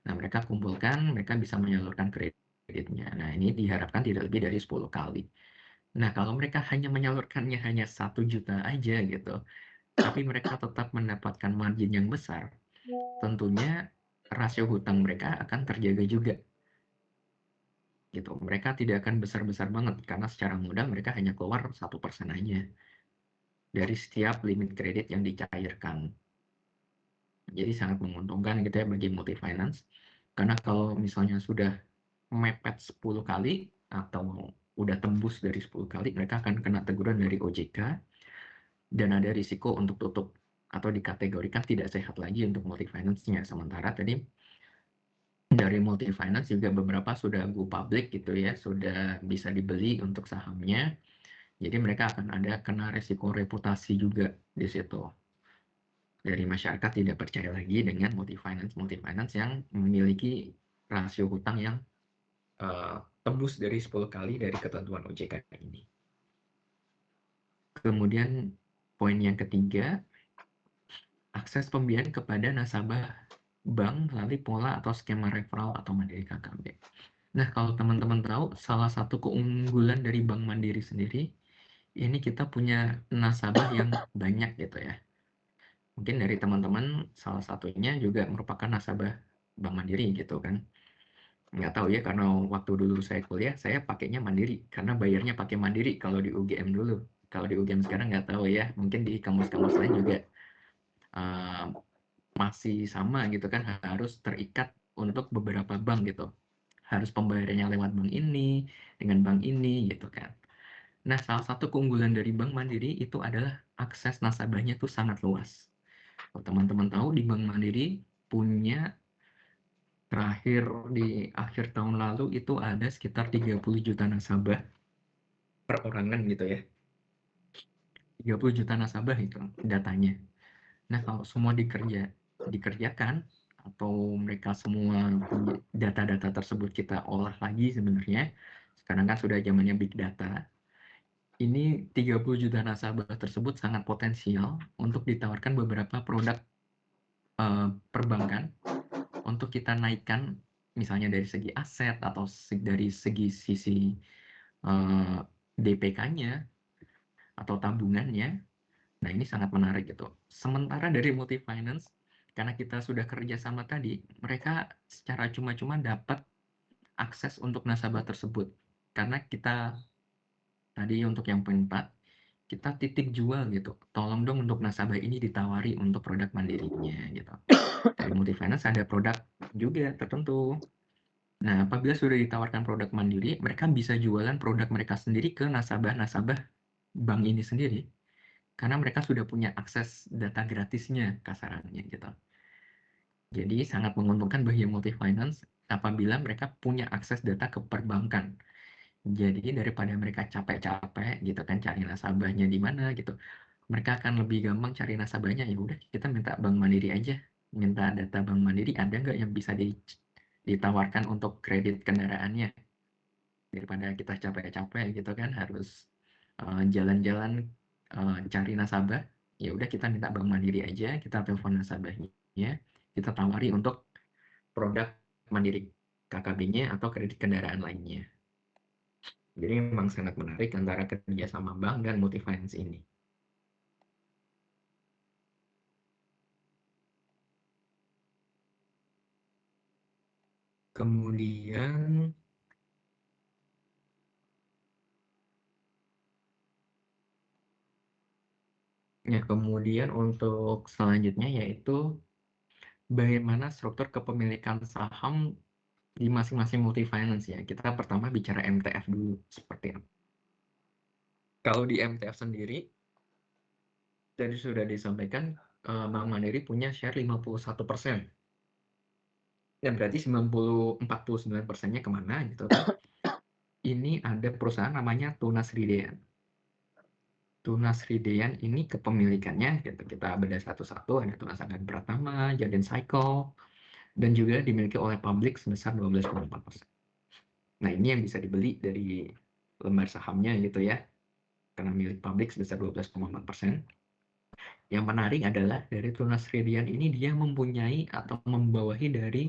Nah, mereka kumpulkan, mereka bisa menyalurkan kreditnya. Nah, ini diharapkan tidak lebih dari 10 kali. Nah, kalau mereka hanya menyalurkannya hanya 1 juta aja gitu, tapi mereka tetap mendapatkan margin yang besar, tentunya rasio hutang mereka akan terjaga juga. Gitu. Mereka tidak akan besar-besar banget, karena secara modal mereka hanya keluar 1% aja dari setiap limit kredit yang dicairkan. Jadi sangat menguntungkan gitu ya bagi multi-finance. Karena kalau misalnya sudah mepet 10 kali, atau udah tembus dari 10 kali, mereka akan kena teguran dari OJK, dan ada risiko untuk tutup atau dikategorikan tidak sehat lagi untuk multi-finance-nya. Sementara tadi dari multi-finance juga beberapa sudah go public gitu ya, sudah bisa dibeli untuk sahamnya. Jadi mereka akan ada kena risiko reputasi juga di situ. Dari masyarakat tidak percaya lagi dengan multi-finance yang memiliki rasio hutang yang tembus dari 10 kali dari ketentuan OJK ini. Kemudian poin yang ketiga, akses pembiayaan kepada nasabah bank melalui pola atau skema referral atau Mandiri KKB. Nah, kalau teman-teman tahu, salah satu keunggulan dari Bank Mandiri sendiri, ini kita punya nasabah yang banyak gitu ya. Mungkin dari teman-teman salah satunya juga merupakan nasabah Bank Mandiri gitu kan. Nggak tahu ya, karena waktu dulu saya kuliah, saya pakainya Mandiri, karena bayarnya pakai Mandiri kalau di UGM dulu. Kalau di UGM sekarang nggak tahu ya, mungkin di kampus-kampus lain juga masih sama gitu kan, harus terikat untuk beberapa bank gitu. Harus pembayarannya lewat bank ini, dengan bank ini gitu kan. Nah, salah satu keunggulan dari Bank Mandiri itu adalah akses nasabahnya tuh sangat luas. Kalau teman-teman tahu, di Bank Mandiri punya, terakhir di akhir tahun lalu itu ada sekitar 30 juta nasabah perorangan gitu ya. 30 juta nasabah itu datanya. Nah, kalau semua dikerjakan atau mereka semua punya data-data tersebut kita olah lagi sebenarnya. Sekarang kan sudah zamannya big data. Ini 30 juta nasabah tersebut sangat potensial untuk ditawarkan beberapa produk perbankan untuk kita naikkan, misalnya dari segi aset atau dari segi sisi DPK-nya atau tabungannya. Nah, ini sangat menarik gitu. Sementara dari Multi Finance, karena kita sudah kerja sama tadi, mereka secara cuma-cuma dapat akses untuk nasabah tersebut. Karena kita tadi untuk yang poin 4, kita titip jual gitu. Tolong dong untuk nasabah ini ditawari untuk produk mandirinya gitu. Dari Multi Finance ada produk juga tertentu. Nah, apabila sudah ditawarkan produk mandiri, mereka bisa jualan produk mereka sendiri ke nasabah-nasabah bank ini sendiri. Karena mereka sudah punya akses data gratisnya kasarannya gitu. Jadi sangat menguntungkan bagi Multi Finance apabila mereka punya akses data ke perbankan. Jadi daripada mereka capek-capek gitu kan cari nasabahnya di mana gitu, mereka akan lebih gampang cari nasabahnya. Ya udah, kita minta Bank Mandiri aja, minta data Bank Mandiri, ada nggak yang bisa ditawarkan untuk kredit kendaraannya, daripada kita capek-capek gitu kan harus jalan-jalan cari nasabah. Ya udah, kita minta Bank Mandiri aja, kita telepon nasabahnya, kita tawari untuk produk Mandiri KKB-nya atau kredit kendaraan lainnya. Jadi memang sangat menarik antara kerja sama bank dan Multi Finance ini. Kemudian untuk selanjutnya yaitu bagaimana struktur kepemilikan saham di masing-masing Multi Finance ya. Kita pertama bicara MTF dulu seperti apa. Kalau di MTF sendiri, tadi sudah disampaikan, Bank Mandiri punya share 51%. Dan berarti 49%-nya kemana gitu kan. Ini ada perusahaan namanya Tunas Ridean. Tunas Ridean ini kepemilikannya, kita bedah satu-satu, ada Tunas Agan Pratama, Jardine Cycle, dan juga dimiliki oleh publik sebesar 12,4%. Nah, ini yang bisa dibeli dari lembar sahamnya gitu ya, karena milik publik sebesar 12,4%. Yang menarik adalah dari Tunas Ridean ini dia mempunyai atau membawahi dari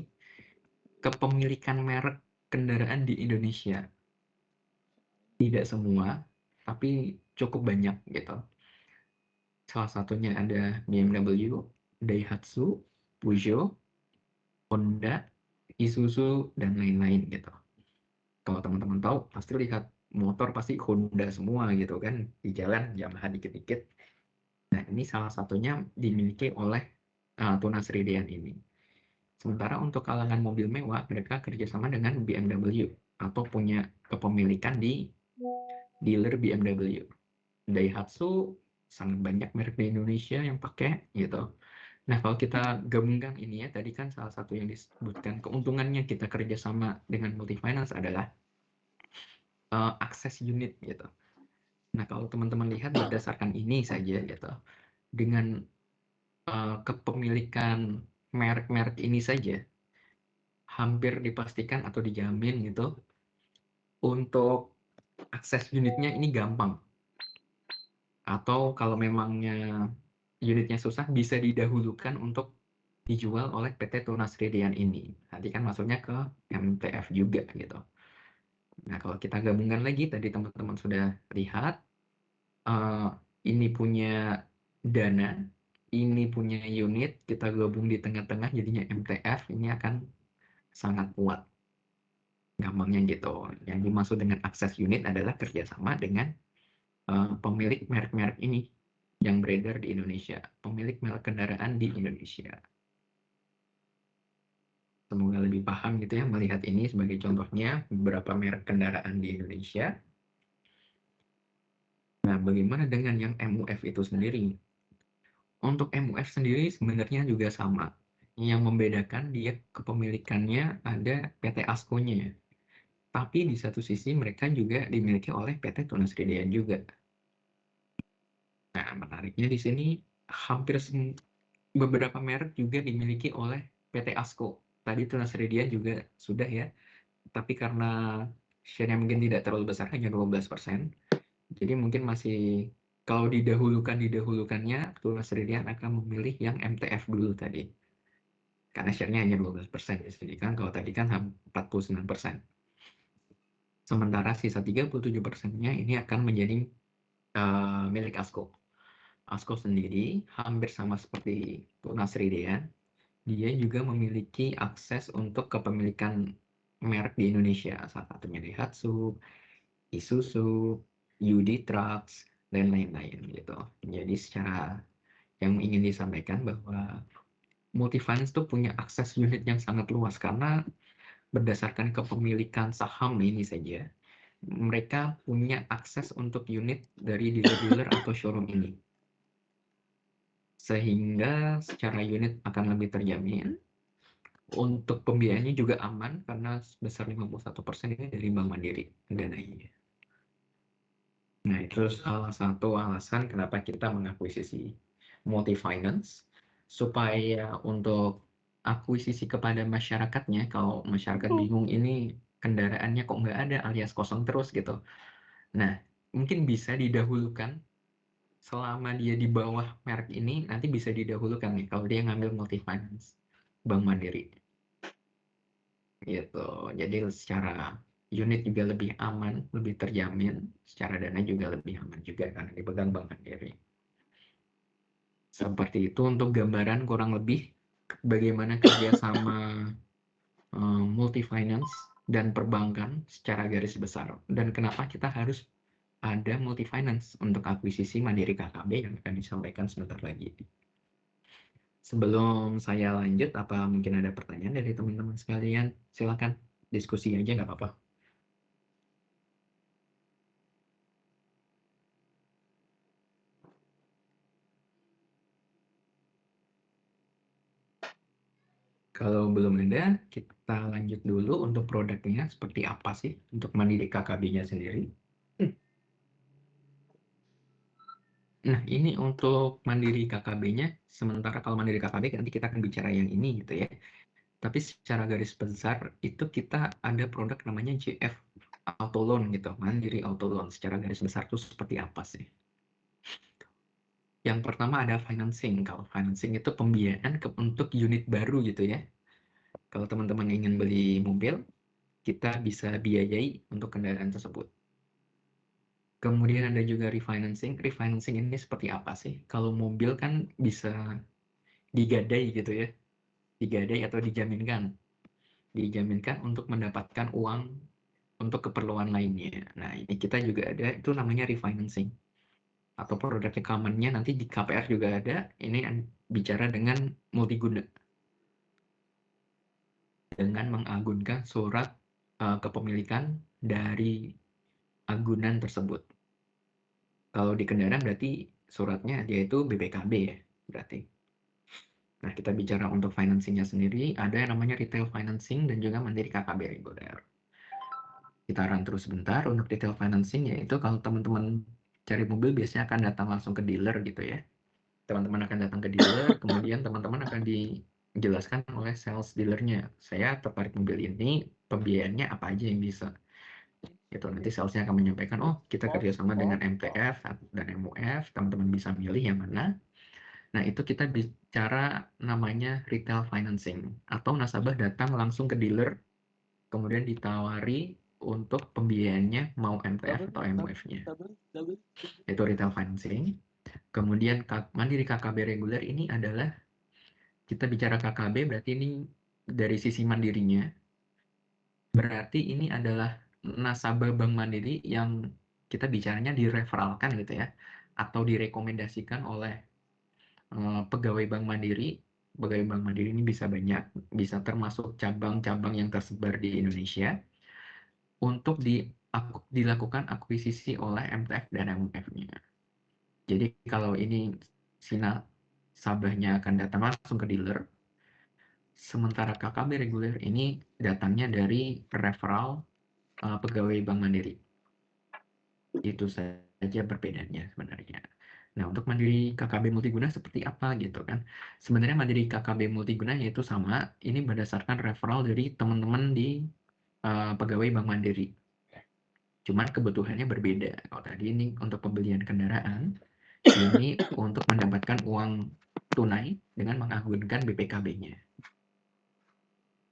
kepemilikan merek kendaraan di Indonesia. Tidak semua, tapi cukup banyak gitu. Salah satunya ada BMW, Daihatsu, Peugeot, Honda, Isuzu, dan lain-lain gitu. Kalau teman-teman tahu, pasti lihat motor pasti Honda semua gitu kan, di jalan Yamaha dikit-dikit. Nah, ini salah satunya dimiliki oleh Tunas Ridean ini. Sementara untuk kalangan mobil mewah, mereka kerjasama dengan BMW atau punya kepemilikan di dealer BMW. Daihatsu sangat banyak merek di Indonesia yang pakai gitu. Nah, kalau kita gabungkan ini ya, tadi kan salah satu yang disebutkan keuntungannya kita kerjasama dengan Multi Finance adalah akses unit gitu. Nah, kalau teman-teman lihat berdasarkan ini saja gitu, dengan kepemilikan merek-merek ini saja, hampir dipastikan atau dijamin gitu, untuk akses unitnya ini gampang. Atau kalau memangnya unitnya susah, bisa didahulukan untuk dijual oleh PT Tunas Ridean ini. Nanti kan masuknya ke MTF juga gitu. Nah, kalau kita gabungkan lagi, tadi teman-teman sudah lihat, ini punya dana, ini punya unit, kita gabung di tengah-tengah jadinya MTF, ini akan sangat kuat. Gampangnya gitu. Yang dimaksud dengan akses unit adalah kerjasama dengan pemilik merek-merek ini yang beredar di Indonesia, pemilik merek kendaraan di Indonesia. Semoga lebih paham gitu ya melihat ini sebagai contohnya beberapa merek kendaraan di Indonesia. Nah, bagaimana dengan yang MUF itu sendiri? Untuk MUF sendiri sebenarnya juga sama. Yang membedakan dia kepemilikannya ada PT ASKO-nya. Tapi di satu sisi mereka juga dimiliki oleh PT Tunas Ridean juga. Nah, menariknya di sini hampir beberapa merek juga dimiliki oleh PT ASKO. Tadi Tunas Ridean juga sudah ya, tapi karena share-nya mungkin tidak terlalu besar, hanya 12%. Jadi mungkin masih, kalau didahulukannya, Tunas Ridean akan memilih yang MTF dulu tadi. Karena share-nya hanya 12%, kan kalau tadi kan 49%. Sementara sisa 37%-nya ini akan menjadi milik ASKO. ASKO sendiri hampir sama seperti Tunas Ridean, dia juga memiliki akses untuk kepemilikan merek di Indonesia, salah satunya Daihatsu, Isuzu, UD Trucks, dan lain-lain gitu. Jadi secara yang ingin disampaikan bahwa Multifinance tuh punya akses unit yang sangat luas karena berdasarkan kepemilikan saham ini saja, mereka punya akses untuk unit dari dealer-dealer atau showroom ini. Sehingga secara unit akan lebih terjamin. Untuk pembiayaannya juga aman karena sebesar 51% ini dari Bank Mandiri dananya. Nah, itu salah satu alasan kenapa kita mengakuisisi Multifinance, supaya untuk akuisisi kepada masyarakatnya, kalau masyarakat bingung ini kendaraannya kok nggak ada alias kosong terus gitu. Nah, mungkin bisa didahulukan selama dia di bawah merek ini, nanti bisa didahulukan nih kalau dia ngambil Multifinance Bank Mandiri. Gitu. Jadi secara unit juga lebih aman, lebih terjamin, secara dana juga lebih aman juga karena dipegang Bank Mandiri. Seperti itu untuk gambaran kurang lebih bagaimana kerjasama multifinance dan perbankan secara garis besar, dan kenapa kita harus ada multifinance untuk akuisisi Mandiri KKB yang akan disampaikan sebentar lagi. Sebelum saya lanjut, apa mungkin ada pertanyaan dari teman-teman sekalian? Silakan diskusi aja, nggak apa-apa. Kalau belum ada, kita lanjut dulu untuk produknya seperti apa sih untuk Mandiri KKB-nya sendiri. Nah, ini untuk Mandiri KKB-nya, sementara kalau Mandiri KKB nanti kita akan bicara yang ini gitu ya. Tapi secara garis besar itu kita ada produk namanya JF Auto Loan gitu, Mandiri Auto Loan. Secara garis besar itu seperti apa sih? Yang pertama ada financing. Kalau financing itu pembiayaan untuk unit baru gitu ya. Kalau teman-teman ingin beli mobil, kita bisa biayai untuk kendaraan tersebut. Kemudian ada juga refinancing. Refinancing ini seperti apa sih? Kalau mobil kan bisa digadai gitu ya. Digadai atau dijaminkan. Dijaminkan untuk mendapatkan uang untuk keperluan lainnya. Nah, ini kita juga ada, itu namanya refinancing. Atau produk rekamannya nanti di KPR juga ada. Ini bicara dengan multiguna. Dengan mengagunkan surat kepemilikan dari agunan tersebut. Kalau di kendaraan berarti suratnya dia itu BPKB ya, berarti. Nah, kita bicara untuk financingnya sendiri, ada yang namanya retail financing dan juga Mandiri KKB reguler. Kita run terus sebentar. Untuk retail financing yaitu kalau teman-teman cari mobil biasanya akan datang langsung ke dealer gitu ya. Teman-teman akan datang ke dealer, kemudian teman-teman akan dijelaskan oleh sales dealernya. Saya tertarik mobil ini, pembiayaannya apa aja yang bisa. Itu nanti salesnya akan menyampaikan, oh kita kerjasama dengan MTF dan MUF, teman-teman bisa milih yang mana. Nah, itu kita bicara namanya retail financing, atau nasabah datang langsung ke dealer, kemudian ditawari untuk pembiayaannya mau MTF atau MUF-nya. Itu retail financing. Kemudian Mandiri KKB reguler ini adalah, kita bicara KKB berarti ini dari sisi mandirinya, berarti ini adalah nasabah Bank Mandiri yang kita bicaranya direferalkan gitu ya, atau direkomendasikan oleh pegawai Bank Mandiri. Pegawai Bank Mandiri ini bisa banyak, bisa termasuk cabang-cabang yang tersebar di Indonesia, untuk dilakukan akuisisi oleh MTF dan MUF-nya. Jadi kalau ini nasabahnya akan datang langsung ke dealer, sementara KKB reguler ini datangnya dari referral pegawai Bank Mandiri. Itu saja perbedaannya sebenarnya. Nah, untuk mandiri KKB multiguna seperti apa gitu kan. Sebenarnya mandiri KKB multiguna yaitu sama, ini berdasarkan referral dari teman-teman di pegawai Bank Mandiri. Cuman kebutuhannya berbeda. Kalau tadi ini untuk pembelian kendaraan, ini untuk mendapatkan uang tunai dengan mengagunkan BPKB-nya.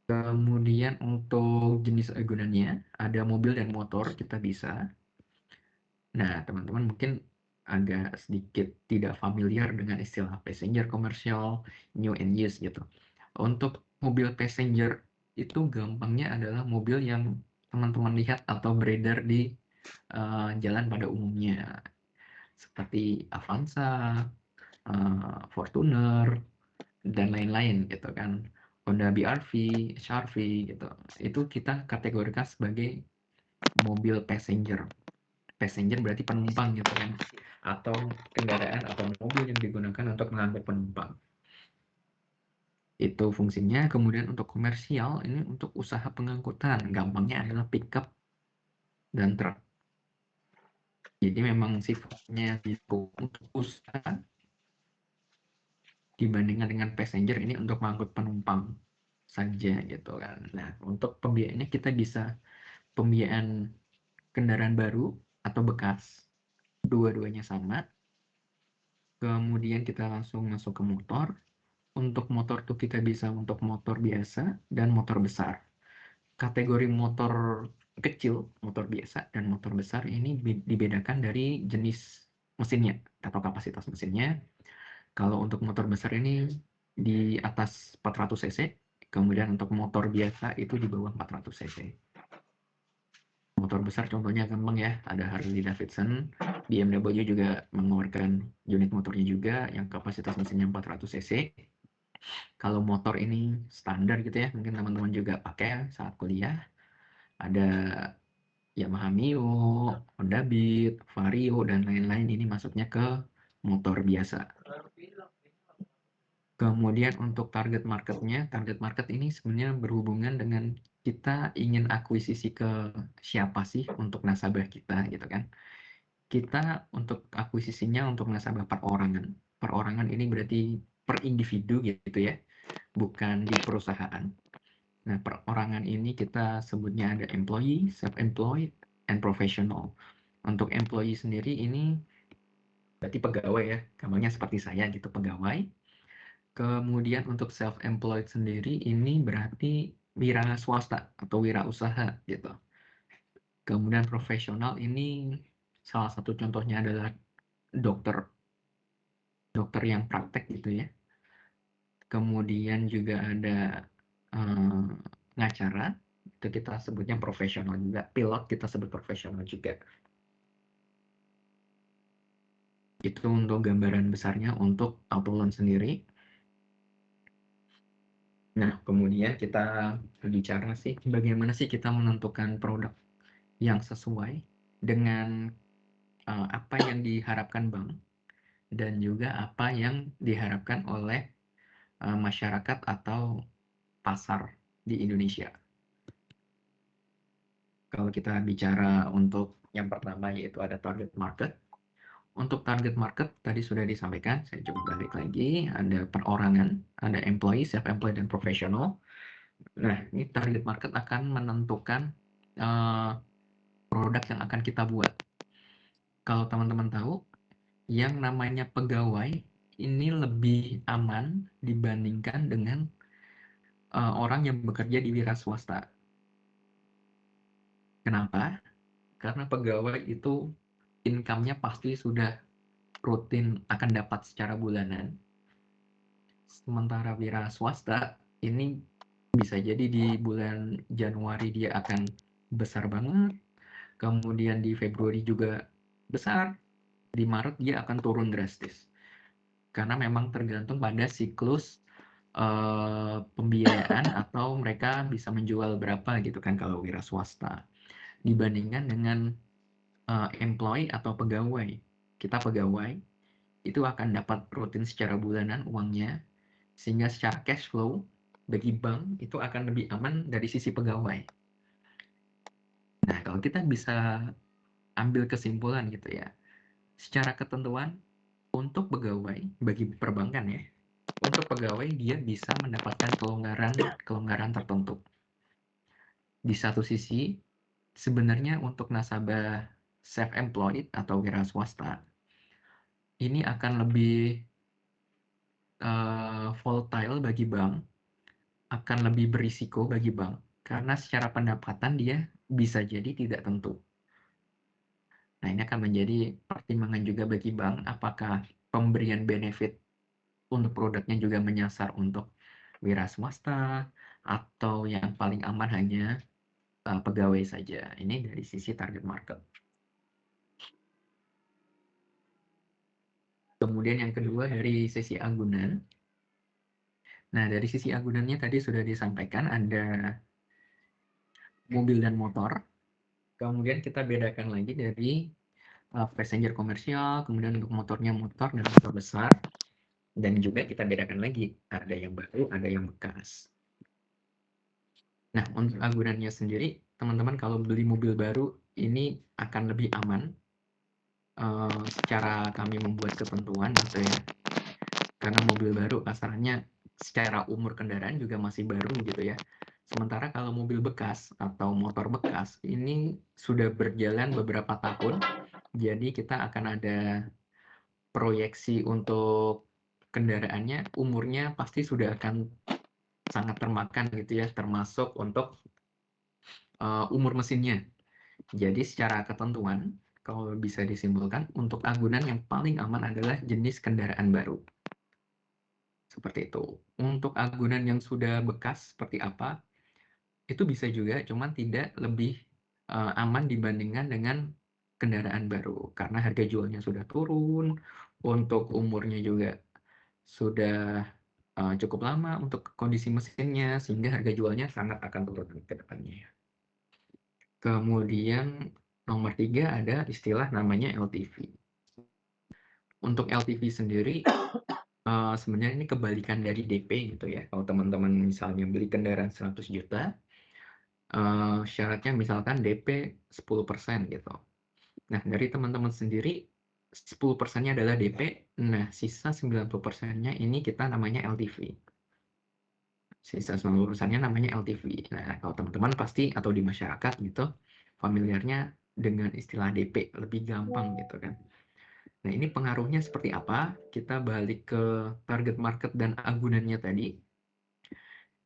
Kemudian untuk jenis agunannya, ada mobil dan motor kita bisa. Nah, teman-teman mungkin agak sedikit tidak familiar dengan istilah passenger commercial, new and used gitu. Untuk mobil passenger itu gampangnya adalah mobil yang teman-teman lihat atau beredar di jalan pada umumnya. Seperti Avanza, Fortuner, dan lain-lain gitu kan. Honda BR-V, HR-V gitu. Itu kita kategorikan sebagai mobil passenger. Passenger berarti penumpang gitu kan, atau kendaraan atau mobil yang digunakan untuk mengangkut penumpang. Itu fungsinya. Kemudian untuk komersial, ini untuk usaha pengangkutan, gampangnya adalah pickup dan truk. Jadi memang sifatnya itu untuk usaha dibandingkan dengan passenger ini untuk mengangkut penumpang saja gitu kan. Nah, untuk pembiayaannya kita bisa pembiayaan kendaraan baru atau bekas, dua-duanya sama. Kemudian kita langsung masuk ke motor. Untuk motor tuh kita bisa untuk motor biasa dan motor besar. Kategori motor kecil, motor biasa, dan motor besar ini dibedakan dari jenis mesinnya atau kapasitas mesinnya. Kalau untuk motor besar ini di atas 400 cc, kemudian untuk motor biasa itu di bawah 400 cc. Motor besar contohnya gampang ya, ada Harley Davidson, BMW juga mengeluarkan unit motornya juga yang kapasitas mesinnya 400 cc. Kalau motor ini standar gitu ya, mungkin teman-teman juga pakai saat kuliah, ada Yamaha Mio, Honda Beat, Vario, dan lain-lain. Ini masuknya ke motor biasa. Kemudian untuk target market ini sebenarnya berhubungan dengan kita ingin akuisisi ke siapa sih untuk nasabah kita gitu kan. Kita untuk akuisisinya untuk nasabah perorangan. Perorangan ini berarti per individu gitu ya, bukan di perusahaan. Nah, perorangan ini kita sebutnya ada employee, self-employed, and professional. Untuk employee sendiri ini berarti pegawai ya, gampangnya seperti saya gitu, pegawai. Kemudian untuk self-employed sendiri ini berarti wira swasta atau wirausaha gitu. Kemudian profesional ini salah satu contohnya adalah dokter, dokter yang praktek gitu ya. Kemudian juga ada pengacara, itu kita sebutnya profesional juga. Pilot kita sebut profesional juga. Itu untuk gambaran besarnya untuk auto loan sendiri. Nah, kemudian kita berbicara sih bagaimana sih kita menentukan produk yang sesuai dengan apa yang diharapkan bank dan juga apa yang diharapkan oleh masyarakat atau pasar di Indonesia. Kalau kita bicara untuk yang pertama yaitu ada target market. Untuk target market tadi sudah disampaikan, saya coba balik lagi, ada perorangan, ada employee, self-employed, dan professional. Nah, ini target market akan menentukan produk yang akan kita buat. Kalau teman-teman tahu, yang namanya pegawai ini lebih aman dibandingkan dengan orang yang bekerja di wira swasta. Kenapa? Karena pegawai itu income-nya pasti sudah rutin akan dapat secara bulanan. Sementara wira swasta ini bisa jadi di bulan Januari dia akan besar banget, kemudian di Februari juga besar, di Maret dia akan turun drastis. Karena memang tergantung pada siklus pembiayaan atau mereka bisa menjual berapa gitu kan kalau wira swasta. Dibandingkan dengan employee atau pegawai. Kita pegawai itu akan dapat rutin secara bulanan uangnya, sehingga secara cash flow bagi bank itu akan lebih aman dari sisi pegawai. Nah, kalau kita bisa ambil kesimpulan gitu ya, secara ketentuan Untuk pegawai, bagi perbankan ya, untuk pegawai dia bisa mendapatkan kelonggaran tertentu. Di satu sisi, sebenarnya untuk nasabah self-employed atau wira swasta, ini akan lebih volatile bagi bank, akan lebih berisiko bagi bank, karena secara pendapatan dia bisa jadi tidak tentu. Nah, ini akan menjadi pertimbangan juga bagi bank, apakah pemberian benefit untuk produknya juga menyasar untuk wira swasta, atau yang paling aman hanya pegawai saja. Ini dari sisi target market. Kemudian yang kedua dari sisi agunan. Nah, dari sisi agunannya tadi sudah disampaikan ada mobil dan motor. Kemudian kita bedakan lagi dari passenger komersial, kemudian untuk motornya motor dan motor besar. Dan juga kita bedakan lagi, ada yang baru, ada yang bekas. Nah, untuk agunannya sendiri, teman-teman kalau beli mobil baru, ini akan lebih aman secara kami membuat ketentuan gitu ya. Karena mobil baru asalnya secara umur kendaraan juga masih baru gitu ya. Sementara kalau mobil bekas atau motor bekas ini sudah berjalan beberapa tahun, jadi kita akan ada proyeksi untuk kendaraannya, umurnya pasti sudah akan sangat termakan gitu ya, termasuk untuk umur mesinnya. Jadi secara ketentuan, kalau bisa disimpulkan, untuk agunan yang paling aman adalah jenis kendaraan baru. Seperti itu. Untuk agunan yang sudah bekas seperti apa, itu bisa juga, cuman tidak lebih aman dibandingkan dengan kendaraan baru. Karena harga jualnya sudah turun, untuk umurnya juga sudah cukup lama untuk kondisi mesinnya, sehingga harga jualnya sangat akan turun ke depannya. Kemudian nomor 3 ada istilah namanya LTV. Untuk LTV sendiri, sebenarnya ini kebalikan dari DP gitu ya. Kalau teman-teman misalnya beli kendaraan 100 juta, syaratnya misalkan DP 10% gitu. Nah, dari teman-teman sendiri, 10%-nya adalah DP, nah sisa 90%-nya ini kita namanya LTV. Sisa 90%-nya namanya LTV. Nah, kalau teman-teman pasti atau di masyarakat gitu, familiarnya dengan istilah DP, lebih gampang gitu kan. Nah, ini pengaruhnya seperti apa? Kita balik ke target market dan agunannya tadi.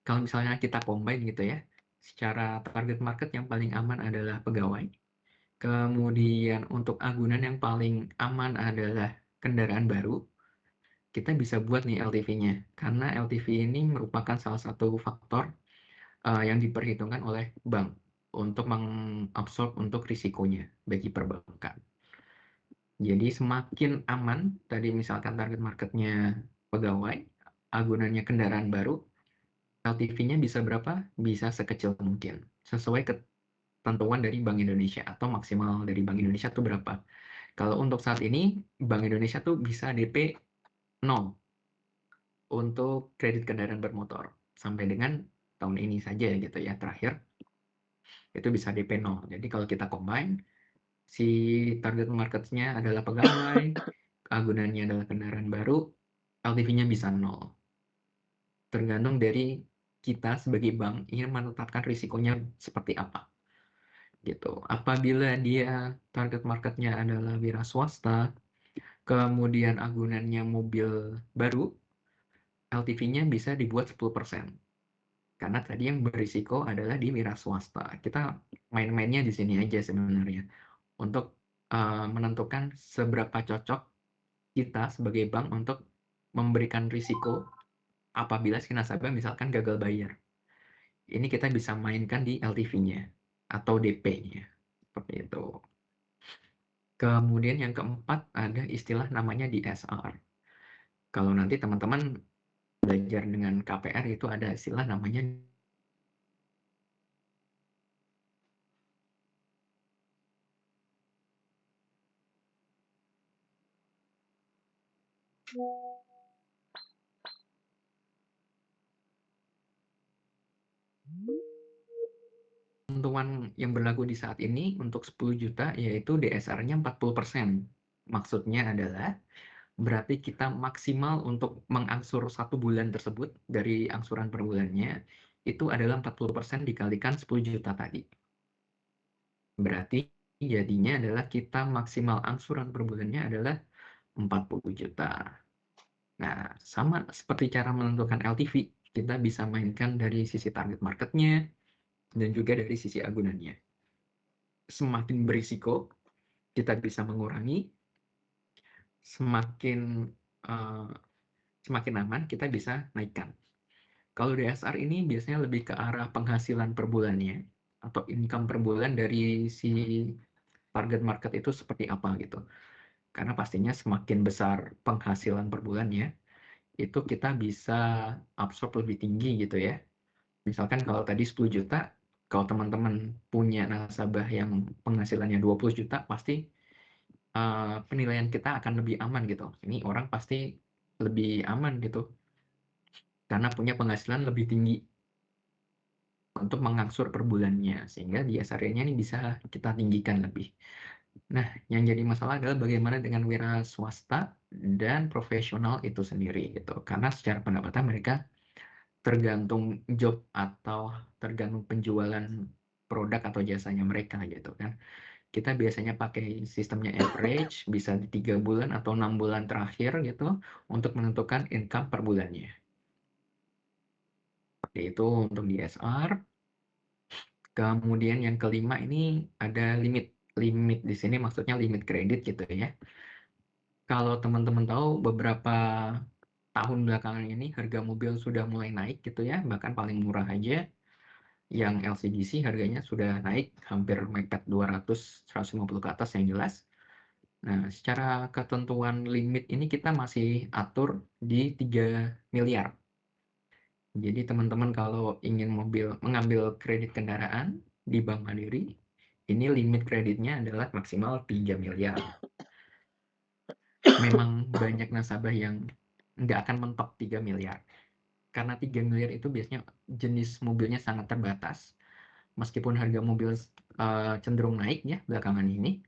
Kalau misalnya kita combine gitu ya, secara target market yang paling aman adalah pegawai. Kemudian untuk agunan yang paling aman adalah kendaraan baru. Kita bisa buat nih LTV-nya. Karena LTV ini merupakan salah satu faktor yang diperhitungkan oleh bank untuk mengabsorb untuk risikonya bagi perbankan. Jadi semakin aman, tadi misalkan target marketnya pegawai, agunannya kendaraan baru, LTV-nya bisa berapa? Bisa sekecil mungkin, sesuai ketentuan dari Bank Indonesia atau maksimal dari Bank Indonesia itu berapa. Kalau untuk saat ini, Bank Indonesia tuh bisa DP 0 untuk kredit kendaraan bermotor. Sampai dengan tahun ini saja gitu ya, terakhir, itu bisa DP 0. Jadi kalau kita combine, si target marketnya adalah pegawai, agunannya adalah kendaraan baru, LTV-nya bisa 0. Tergantung dari kita sebagai bank ingin menetapkan risikonya seperti apa. Gitu. Apabila dia target marketnya adalah wira swasta, kemudian agunannya mobil baru, LTV-nya bisa dibuat 10%. Karena tadi yang berisiko adalah di wira swasta. Kita main-mainnya di sini aja sebenarnya. Untuk menentukan seberapa cocok kita sebagai bank untuk memberikan risiko apabila si nasabah misalkan gagal bayar. Ini kita bisa mainkan di LTV-nya atau DP-nya. Seperti itu. Kemudian yang keempat ada istilah namanya DSR. Kalau nanti teman-teman belajar dengan KPR itu ada istilah namanya ketentuan yang berlaku di saat ini untuk 10 juta yaitu DSR-nya 40%. Maksudnya adalah berarti kita maksimal untuk mengangsur 1 bulan tersebut dari angsuran per bulannya, itu adalah 40% dikalikan 10 juta tadi. Berarti jadinya adalah kita maksimal angsuran per bulannya adalah 40 juta. Nah, sama seperti cara menentukan LTV, kita bisa mainkan dari sisi target marketnya dan juga dari sisi agunannya. Semakin berisiko, kita bisa mengurangi, semakin semakin aman, kita bisa naikkan. Kalau DSR ini biasanya lebih ke arah penghasilan per bulannya, atau income per bulan dari si target market itu seperti apa gitu. Karena pastinya semakin besar penghasilan per bulannya, itu kita bisa absorb lebih tinggi gitu ya. Misalkan kalau tadi 10 juta, kalau teman-teman punya nasabah yang penghasilannya 20 juta, pasti penilaian kita akan lebih aman gitu. Ini orang pasti lebih aman gitu, karena punya penghasilan lebih tinggi untuk mengangsur per bulannya, sehingga DSR-nya ini bisa kita tinggikan lebih. Nah, yang jadi masalah adalah bagaimana dengan wira swasta dan profesional itu sendiri gitu. Karena secara pendapatan mereka tergantung job atau tergantung penjualan produk atau jasanya mereka gitu kan. Kita biasanya pakai sistemnya average, bisa di 3 bulan atau 6 bulan terakhir gitu untuk menentukan income per bulannya. Seperti itu untuk DSR. Kemudian yang kelima ini ada limit. Limit di sini maksudnya limit kredit gitu ya. Kalau teman-teman tahu beberapa tahun belakangan ini harga mobil sudah mulai naik gitu ya, bahkan paling murah aja yang LCGC harganya sudah naik hampir mepet 200, 150 ke atas yang jelas. Nah, secara ketentuan limit ini kita masih atur di 3 miliar. Jadi teman-teman kalau ingin mengambil kredit kendaraan di Bank Mandiri, ini limit kreditnya adalah maksimal 3 miliar. Memang banyak nasabah yang nggak akan mentok 3 miliar. Karena 3 miliar itu biasanya jenis mobilnya sangat terbatas. Meskipun harga mobil cenderung naik ya belakangan ini.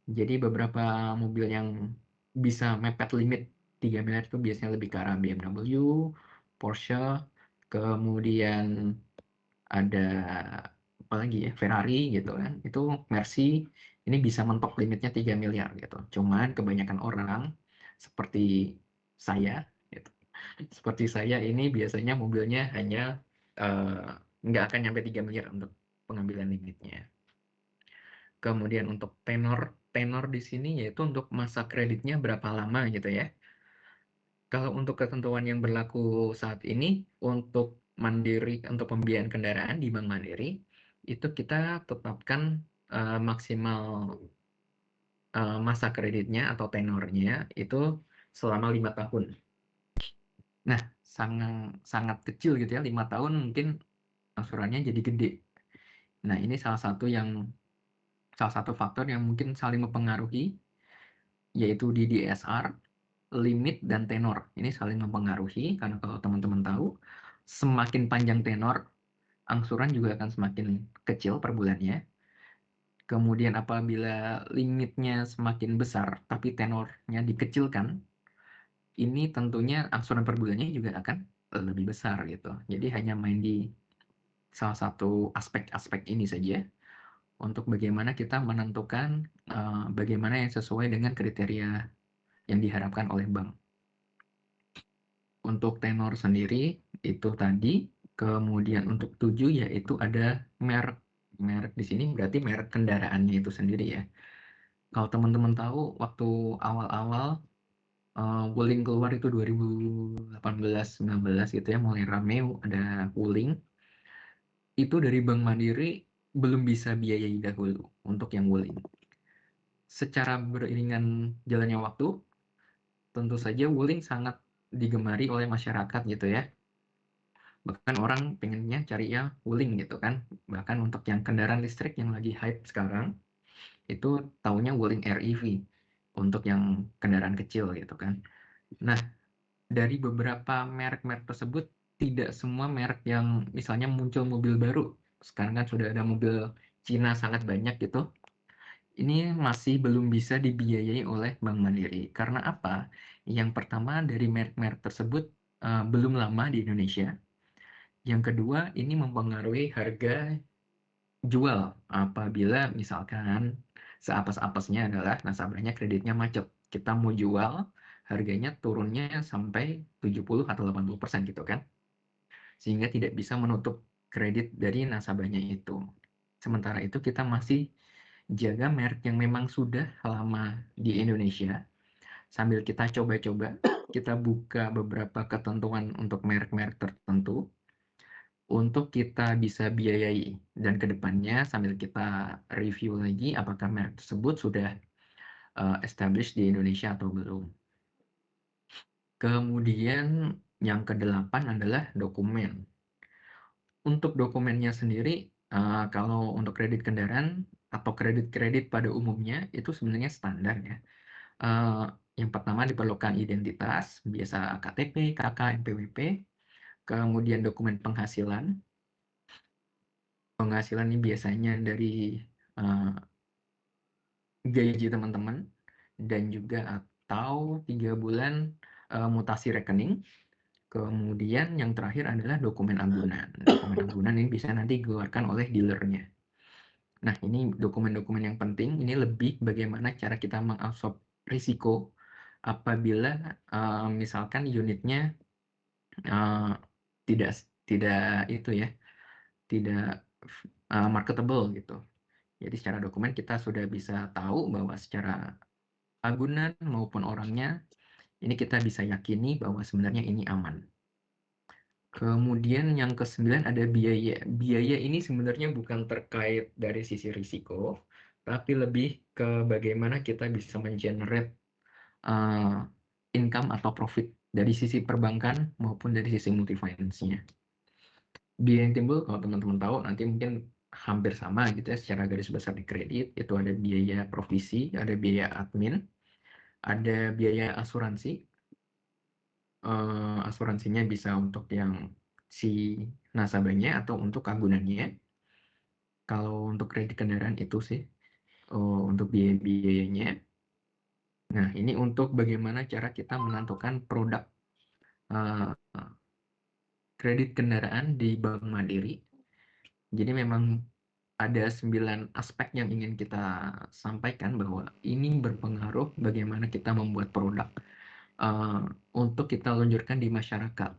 Jadi beberapa mobil yang bisa mepet limit 3 miliar itu biasanya lebih ke arah BMW, Porsche, kemudian ada apa lagi ya, Ferrari gitu kan. Itu Mercy ini bisa mentok limitnya 3 miliar gitu. Cuman kebanyakan orang seperti saya gitu. Seperti saya ini biasanya mobilnya hanya nggak akan nyampe 3 miliar untuk pengambilan limitnya. Kemudian untuk tenor di sini yaitu untuk masa kreditnya berapa lama gitu ya. Kalau untuk ketentuan yang berlaku saat ini untuk Mandiri untuk pembiayaan kendaraan di Bank Mandiri itu kita tetapkan maksimal masa kreditnya atau tenornya itu selama 5 tahun. Nah, sangat kecil gitu ya, 5 tahun mungkin angsurannya jadi gede. Nah, ini salah satu faktor yang mungkin saling mempengaruhi, yaitu di DSR, limit dan tenor. Ini saling mempengaruhi karena kalau teman-teman tahu, semakin panjang tenor, angsuran juga akan semakin kecil per bulannya. Kemudian apabila limitnya semakin besar tapi tenornya dikecilkan, ini tentunya angsuran per bulannya juga akan lebih besar gitu. Jadi hanya main di salah satu aspek-aspek ini saja untuk bagaimana kita menentukan bagaimana yang sesuai dengan kriteria yang diharapkan oleh bank. Untuk tenor sendiri itu tadi, kemudian untuk 7 yaitu ada merek. Merek di sini berarti merek kendaraannya itu sendiri ya. Kalau teman-teman tahu waktu awal-awal Wuling keluar itu 2018-19 gitu ya, mulai rame ada Wuling. Itu dari Bank Mandiri belum bisa biayai dahulu untuk yang Wuling. Secara beriringan jalannya waktu, tentu saja Wuling sangat digemari oleh masyarakat gitu ya. Bahkan orang pengennya cari yang Wuling gitu kan. Bahkan untuk yang kendaraan listrik yang lagi hype sekarang, itu taunya Wuling REV untuk yang kendaraan kecil gitu kan. Nah, dari beberapa merek-merek tersebut, tidak semua merek yang misalnya muncul mobil baru, sekarang kan sudah ada mobil Cina sangat banyak gitu, ini masih belum bisa dibiayai oleh Bank Mandiri. Karena apa? Yang pertama dari merek-merek tersebut belum lama di Indonesia. Yang kedua, ini mempengaruhi harga jual apabila misalkan seapes-apesnya adalah nasabahnya kreditnya macet. Kita mau jual, harganya turunnya sampai 70 atau 80% gitu kan. Sehingga tidak bisa menutup kredit dari nasabahnya itu. Sementara itu kita masih jaga merek yang memang sudah lama di Indonesia. Sambil kita coba-coba, kita buka beberapa ketentuan untuk merek-merek tertentu untuk kita bisa biayai, dan kedepannya sambil kita review lagi apakah merek tersebut sudah established di Indonesia atau belum. Kemudian yang kedelapan adalah dokumen. Untuk dokumennya sendiri, kalau untuk kredit kendaraan atau kredit-kredit pada umumnya itu sebenarnya standar ya. Yang pertama diperlukan identitas, biasa KTP, KK, NPWP, kemudian dokumen penghasilan. Penghasilan ini biasanya dari gaji teman-teman dan juga atau 3 bulan mutasi rekening. Kemudian yang terakhir adalah dokumen agunan. Dokumen agunan ini bisa nanti dikeluarkan oleh dealernya. Nah, ini dokumen-dokumen yang penting. Ini lebih bagaimana cara kita mengabsorb risiko apabila misalkan unitnya tidak itu ya, tidak marketable gitu. Jadi secara dokumen kita sudah bisa tahu bahwa secara agunan maupun orangnya, ini kita bisa yakini bahwa sebenarnya ini aman. Kemudian yang ke-9 ada biaya. Biaya ini sebenarnya bukan terkait dari sisi risiko, tapi lebih ke bagaimana kita bisa mengenerate income atau profit dari sisi perbankan maupun dari sisi multifinance-nya. Biaya yang timbul kalau teman-teman tahu nanti mungkin hampir sama gitu ya secara garis besar di kredit, itu ada biaya provisi, ada biaya admin, ada biaya asuransi. Asuransinya bisa untuk yang si nasabahnya atau untuk agunannya. Kalau untuk kredit kendaraan itu sih untuk biaya-biayanya. Nah, ini untuk bagaimana cara kita menentukan produk kredit kendaraan di Bank Mandiri. Jadi memang ada 9 aspek yang ingin kita sampaikan bahwa ini berpengaruh bagaimana kita membuat produk untuk kita luncurkan di masyarakat.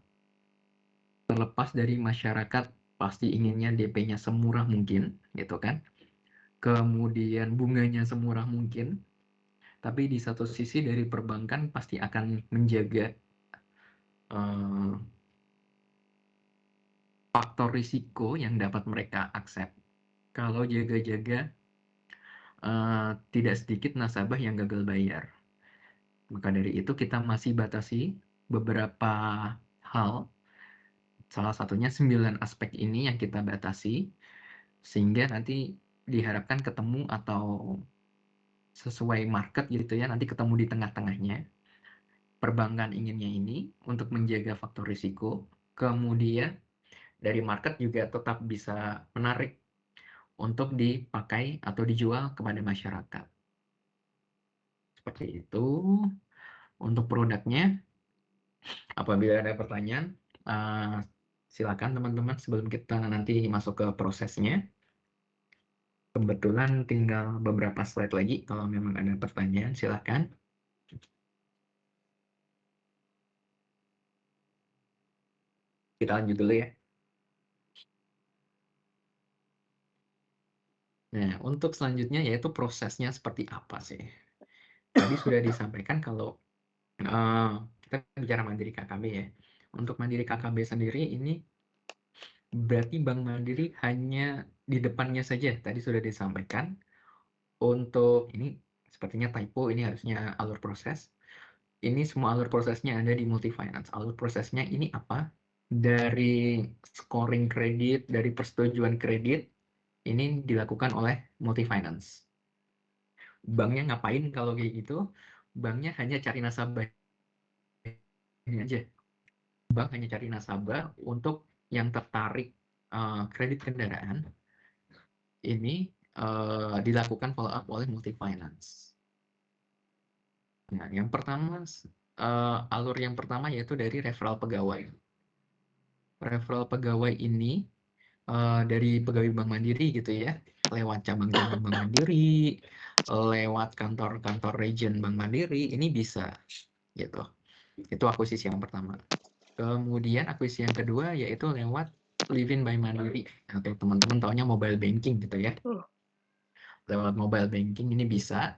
Terlepas dari masyarakat pasti inginnya DP-nya semurah mungkin, gitu kan. Kemudian bunganya semurah mungkin, tapi di satu sisi dari perbankan pasti akan menjaga faktor risiko yang dapat mereka accept. Kalau jaga-jaga tidak sedikit nasabah yang gagal bayar. Maka dari itu kita masih batasi beberapa hal. Salah satunya 9 aspek ini yang kita batasi, sehingga nanti diharapkan ketemu atau sesuai market gitu ya, nanti ketemu di tengah-tengahnya. Perbankan inginnya ini untuk menjaga faktor risiko, kemudian dari market juga tetap bisa menarik untuk dipakai atau dijual kepada masyarakat. Seperti itu untuk produknya. Apabila ada pertanyaan, silakan teman-teman sebelum kita nanti masuk ke prosesnya. Kebetulan tinggal beberapa slide lagi, kalau memang ada pertanyaan silakan. Kita lanjut dulu ya. Nah, untuk selanjutnya yaitu prosesnya seperti apa sih. Tadi sudah disampaikan kalau kita bicara Mandiri KKB ya. Untuk Mandiri KKB sendiri ini berarti Bank Mandiri hanya di depannya saja. Tadi sudah disampaikan. Untuk ini sepertinya typo, ini harusnya alur proses. Ini semua alur prosesnya ada di Multifinance. Alur prosesnya ini apa? Dari scoring kredit, dari persetujuan kredit, ini dilakukan oleh Multifinance. Banknya ngapain kalau kayak gitu? Banknya hanya cari nasabah aja. Bank hanya cari nasabah untuk yang tertarik kredit kendaraan. Ini dilakukan follow up oleh multi-finance. Nah, yang pertama, alur yang pertama yaitu dari referral pegawai. Referral pegawai ini dari pegawai Bank Mandiri gitu ya, lewat cabang-cabang Bank Mandiri, lewat kantor-kantor region Bank Mandiri, ini bisa gitu. Itu akuisisi yang pertama. Kemudian akuisisi yang kedua yaitu lewat Livin by Mandiri, atau teman-teman taunya mobile banking gitu ya. Lewat mobile banking ini bisa,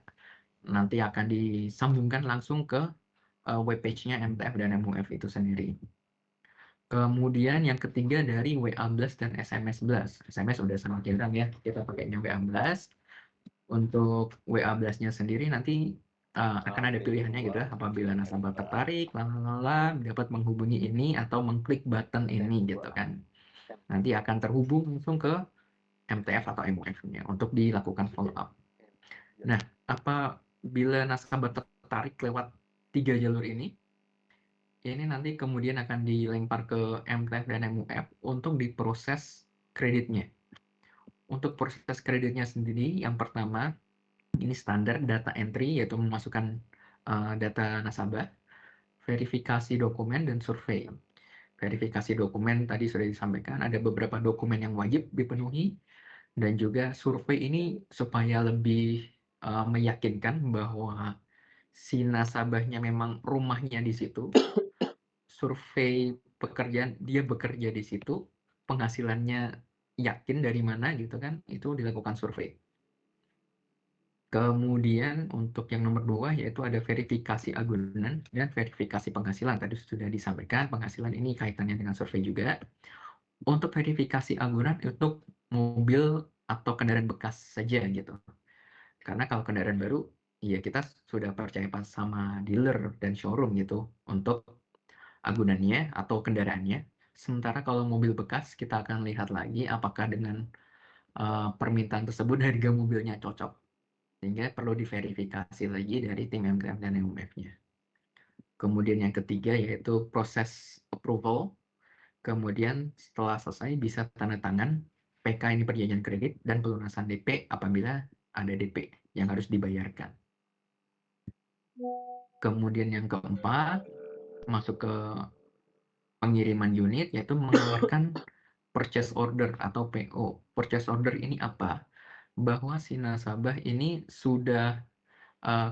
nanti akan disambungkan langsung ke web page-nya MTF dan MUF itu sendiri. Kemudian yang ketiga dari WA Blast dan SMS Blast. SMS udah sama jarang ya, kita pakainya WA Blast. Untuk WA Blast-nya sendiri nanti akan ada pilihannya gitu ya, apabila nasabah tertarik, dapat menghubungi ini atau mengklik button ini gitu kan. Nanti akan terhubung langsung ke MTF atau MUF-nya untuk dilakukan follow up. Nah, apabila nasabah tertarik lewat 3 jalur ini nanti kemudian akan dilempar ke MTF dan MUF untuk diproses kreditnya. Untuk proses kreditnya sendiri, yang pertama, ini standar data entry, yaitu memasukkan data nasabah, verifikasi dokumen, dan survei. Verifikasi dokumen tadi sudah disampaikan, ada beberapa dokumen yang wajib dipenuhi, dan juga survei ini supaya lebih meyakinkan bahwa si nasabahnya memang rumahnya di situ, survei pekerjaan dia bekerja di situ, penghasilannya yakin dari mana gitu kan, itu dilakukan survei. Kemudian untuk yang nomor 2 yaitu ada verifikasi agunan dan verifikasi penghasilan. Tadi sudah disampaikan, penghasilan ini kaitannya dengan survei juga. Untuk verifikasi agunan untuk mobil atau kendaraan bekas saja gitu. Karena kalau kendaraan baru, ya kita sudah percaya pas sama dealer dan showroom gitu untuk agunannya atau kendaraannya. Sementara kalau mobil bekas, kita akan lihat lagi apakah dengan permintaan tersebut harga mobilnya cocok. Sehingga perlu diverifikasi lagi dari tim MTF dan MUF-nya. Kemudian yang ketiga yaitu proses approval. Kemudian setelah selesai bisa tanda tangan PK ini perjanjian kredit dan pelunasan DP apabila ada DP yang harus dibayarkan. Kemudian yang keempat, masuk ke pengiriman unit yaitu mengeluarkan purchase order atau PO. Purchase order ini apa? Bahwa si nasabah ini sudah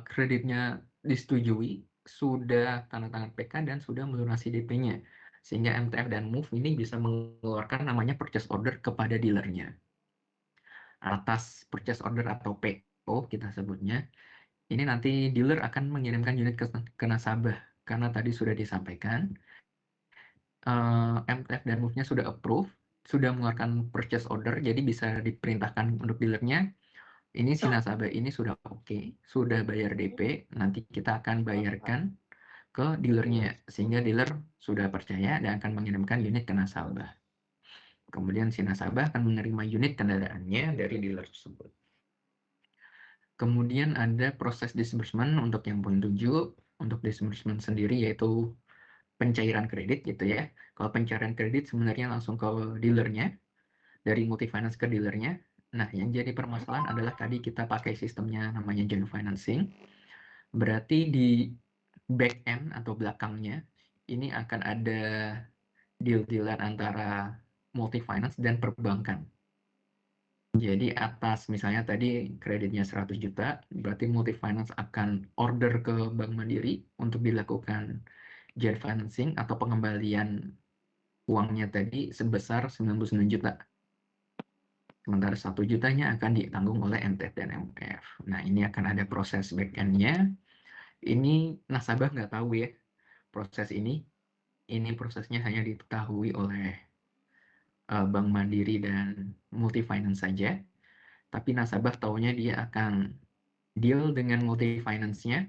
kreditnya disetujui, sudah tanda tangan PK dan sudah melunasi DP-nya. Sehingga MTF dan MUF ini bisa mengeluarkan namanya purchase order kepada dealernya. Atas purchase order atau PO kita sebutnya, ini nanti dealer akan mengirimkan unit ke nasabah. Karena tadi sudah disampaikan, MTF dan MUF-nya sudah approve, sudah mengeluarkan purchase order, jadi bisa diperintahkan untuk dealernya, ini si nasabah ini sudah oke, sudah bayar DP, nanti kita akan bayarkan ke dealernya, sehingga dealer sudah percaya dan akan mengirimkan unit ke nasabah. Kemudian si nasabah akan menerima unit kendaraannya dari dealer tersebut. Kemudian ada proses disbursement untuk yang poin 7. Untuk disbursement sendiri yaitu pencairan kredit gitu ya. Kalau pencairan kredit sebenarnya langsung ke dealernya, dari multi-finance ke dealernya. Nah, yang jadi permasalahan adalah tadi kita pakai sistemnya namanya Gen Financing. Berarti di back end atau belakangnya, ini akan ada deal-dealan antara multi-finance dan perbankan. Jadi atas misalnya tadi kreditnya 100 juta, berarti multi-finance akan order ke Bank Mandiri untuk dilakukan Gen Financing atau pengembalian uangnya tadi sebesar 99 juta. Sementara 1 jutanya akan ditanggung oleh MTF dan MUF. Nah, ini akan ada proses back-end-nya. Ini nasabah nggak tahu ya proses ini. Ini prosesnya hanya diketahui oleh Bank Mandiri dan multi-finance saja. Tapi nasabah taunya dia akan deal dengan multi-finance-nya.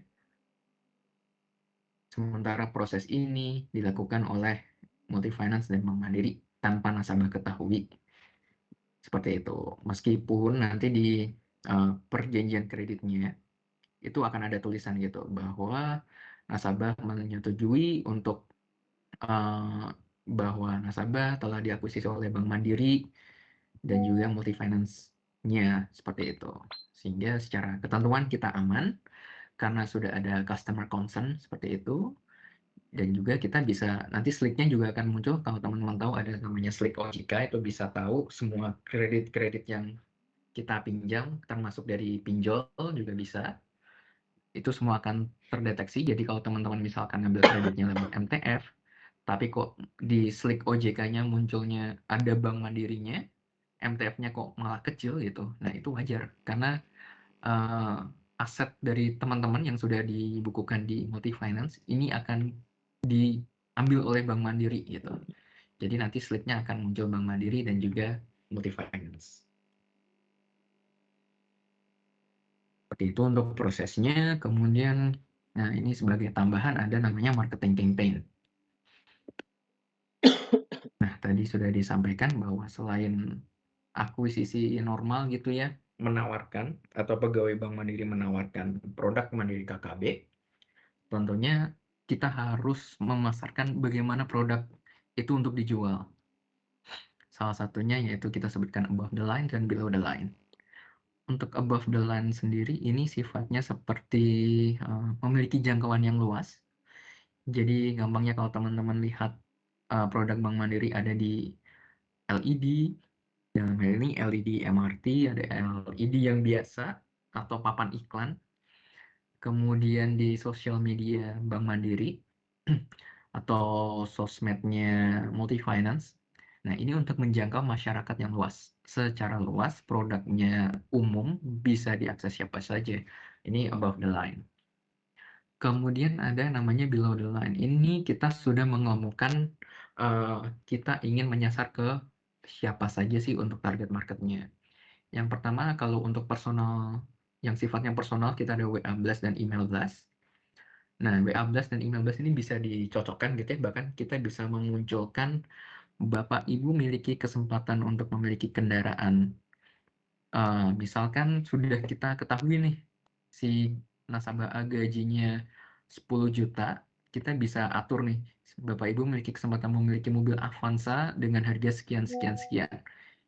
Sementara proses ini dilakukan oleh multi-finance dan Bank Mandiri tanpa nasabah ketahui. Seperti itu. Meskipun nanti di perjanjian kreditnya itu akan ada tulisan gitu bahwa nasabah menyetujui untuk bahwa nasabah telah diakuisisi oleh Bank Mandiri dan juga multi-finance produknya, seperti itu. Sehingga secara ketentuan kita aman, karena sudah ada customer concern seperti itu, dan juga kita bisa nanti slick-nya juga akan muncul kalau teman-teman tahu ada namanya slick OJK, itu bisa tahu semua kredit-kredit yang kita pinjam, termasuk dari pinjol juga bisa. Itu semua akan terdeteksi. Jadi kalau teman-teman misalkan ngambil kreditnya lewat MTF, tapi kok di slick OJK-nya munculnya ada Bank Mandirinya, MTF-nya kok malah kecil gitu. Nah, itu wajar karena aset dari teman-teman yang sudah dibukukan di Multifinance ini akan diambil oleh Bank Mandiri gitu. Jadi nanti slip-nya akan muncul Bank Mandiri dan juga Multifinance. Seperti itu untuk prosesnya. Kemudian, nah ini sebagai tambahan ada namanya marketing campaign. Nah, tadi sudah disampaikan bahwa selain akuisisi normal gitu ya, menawarkan atau pegawai Bank Mandiri menawarkan produk Mandiri KKB, tentunya kita harus memasarkan bagaimana produk itu untuk dijual. Salah satunya yaitu kita sebutkan above the line dan below the line. Untuk above the line sendiri ini sifatnya seperti memiliki jangkauan yang luas. Jadi gampangnya kalau teman-teman lihat produk Bank Mandiri ada di LED, dalam hal ini LED MRT, ada LED yang biasa atau papan iklan. Kemudian di sosial media Bank Mandiri atau sosmednya Multifinance. Nah, ini untuk menjangkau masyarakat yang luas. Secara luas, produknya umum, bisa diakses siapa saja. Ini above the line. Kemudian ada namanya below the line. Ini kita sudah mengemukakan kita ingin menyasar ke siapa saja sih untuk target marketnya. Yang pertama, kalau untuk personal, yang sifatnya personal, kita ada WA Blast dan email Blast. Nah, WA Blast dan email Blast ini bisa dicocokkan gitu ya, bahkan kita bisa memunculkan Bapak Ibu memiliki kesempatan untuk memiliki kendaraan. Misalkan sudah kita ketahui nih, si nasabah A gajinya 10 juta, kita bisa atur nih, Bapak Ibu memiliki kesempatan memiliki mobil Avanza dengan harga sekian, sekian, sekian.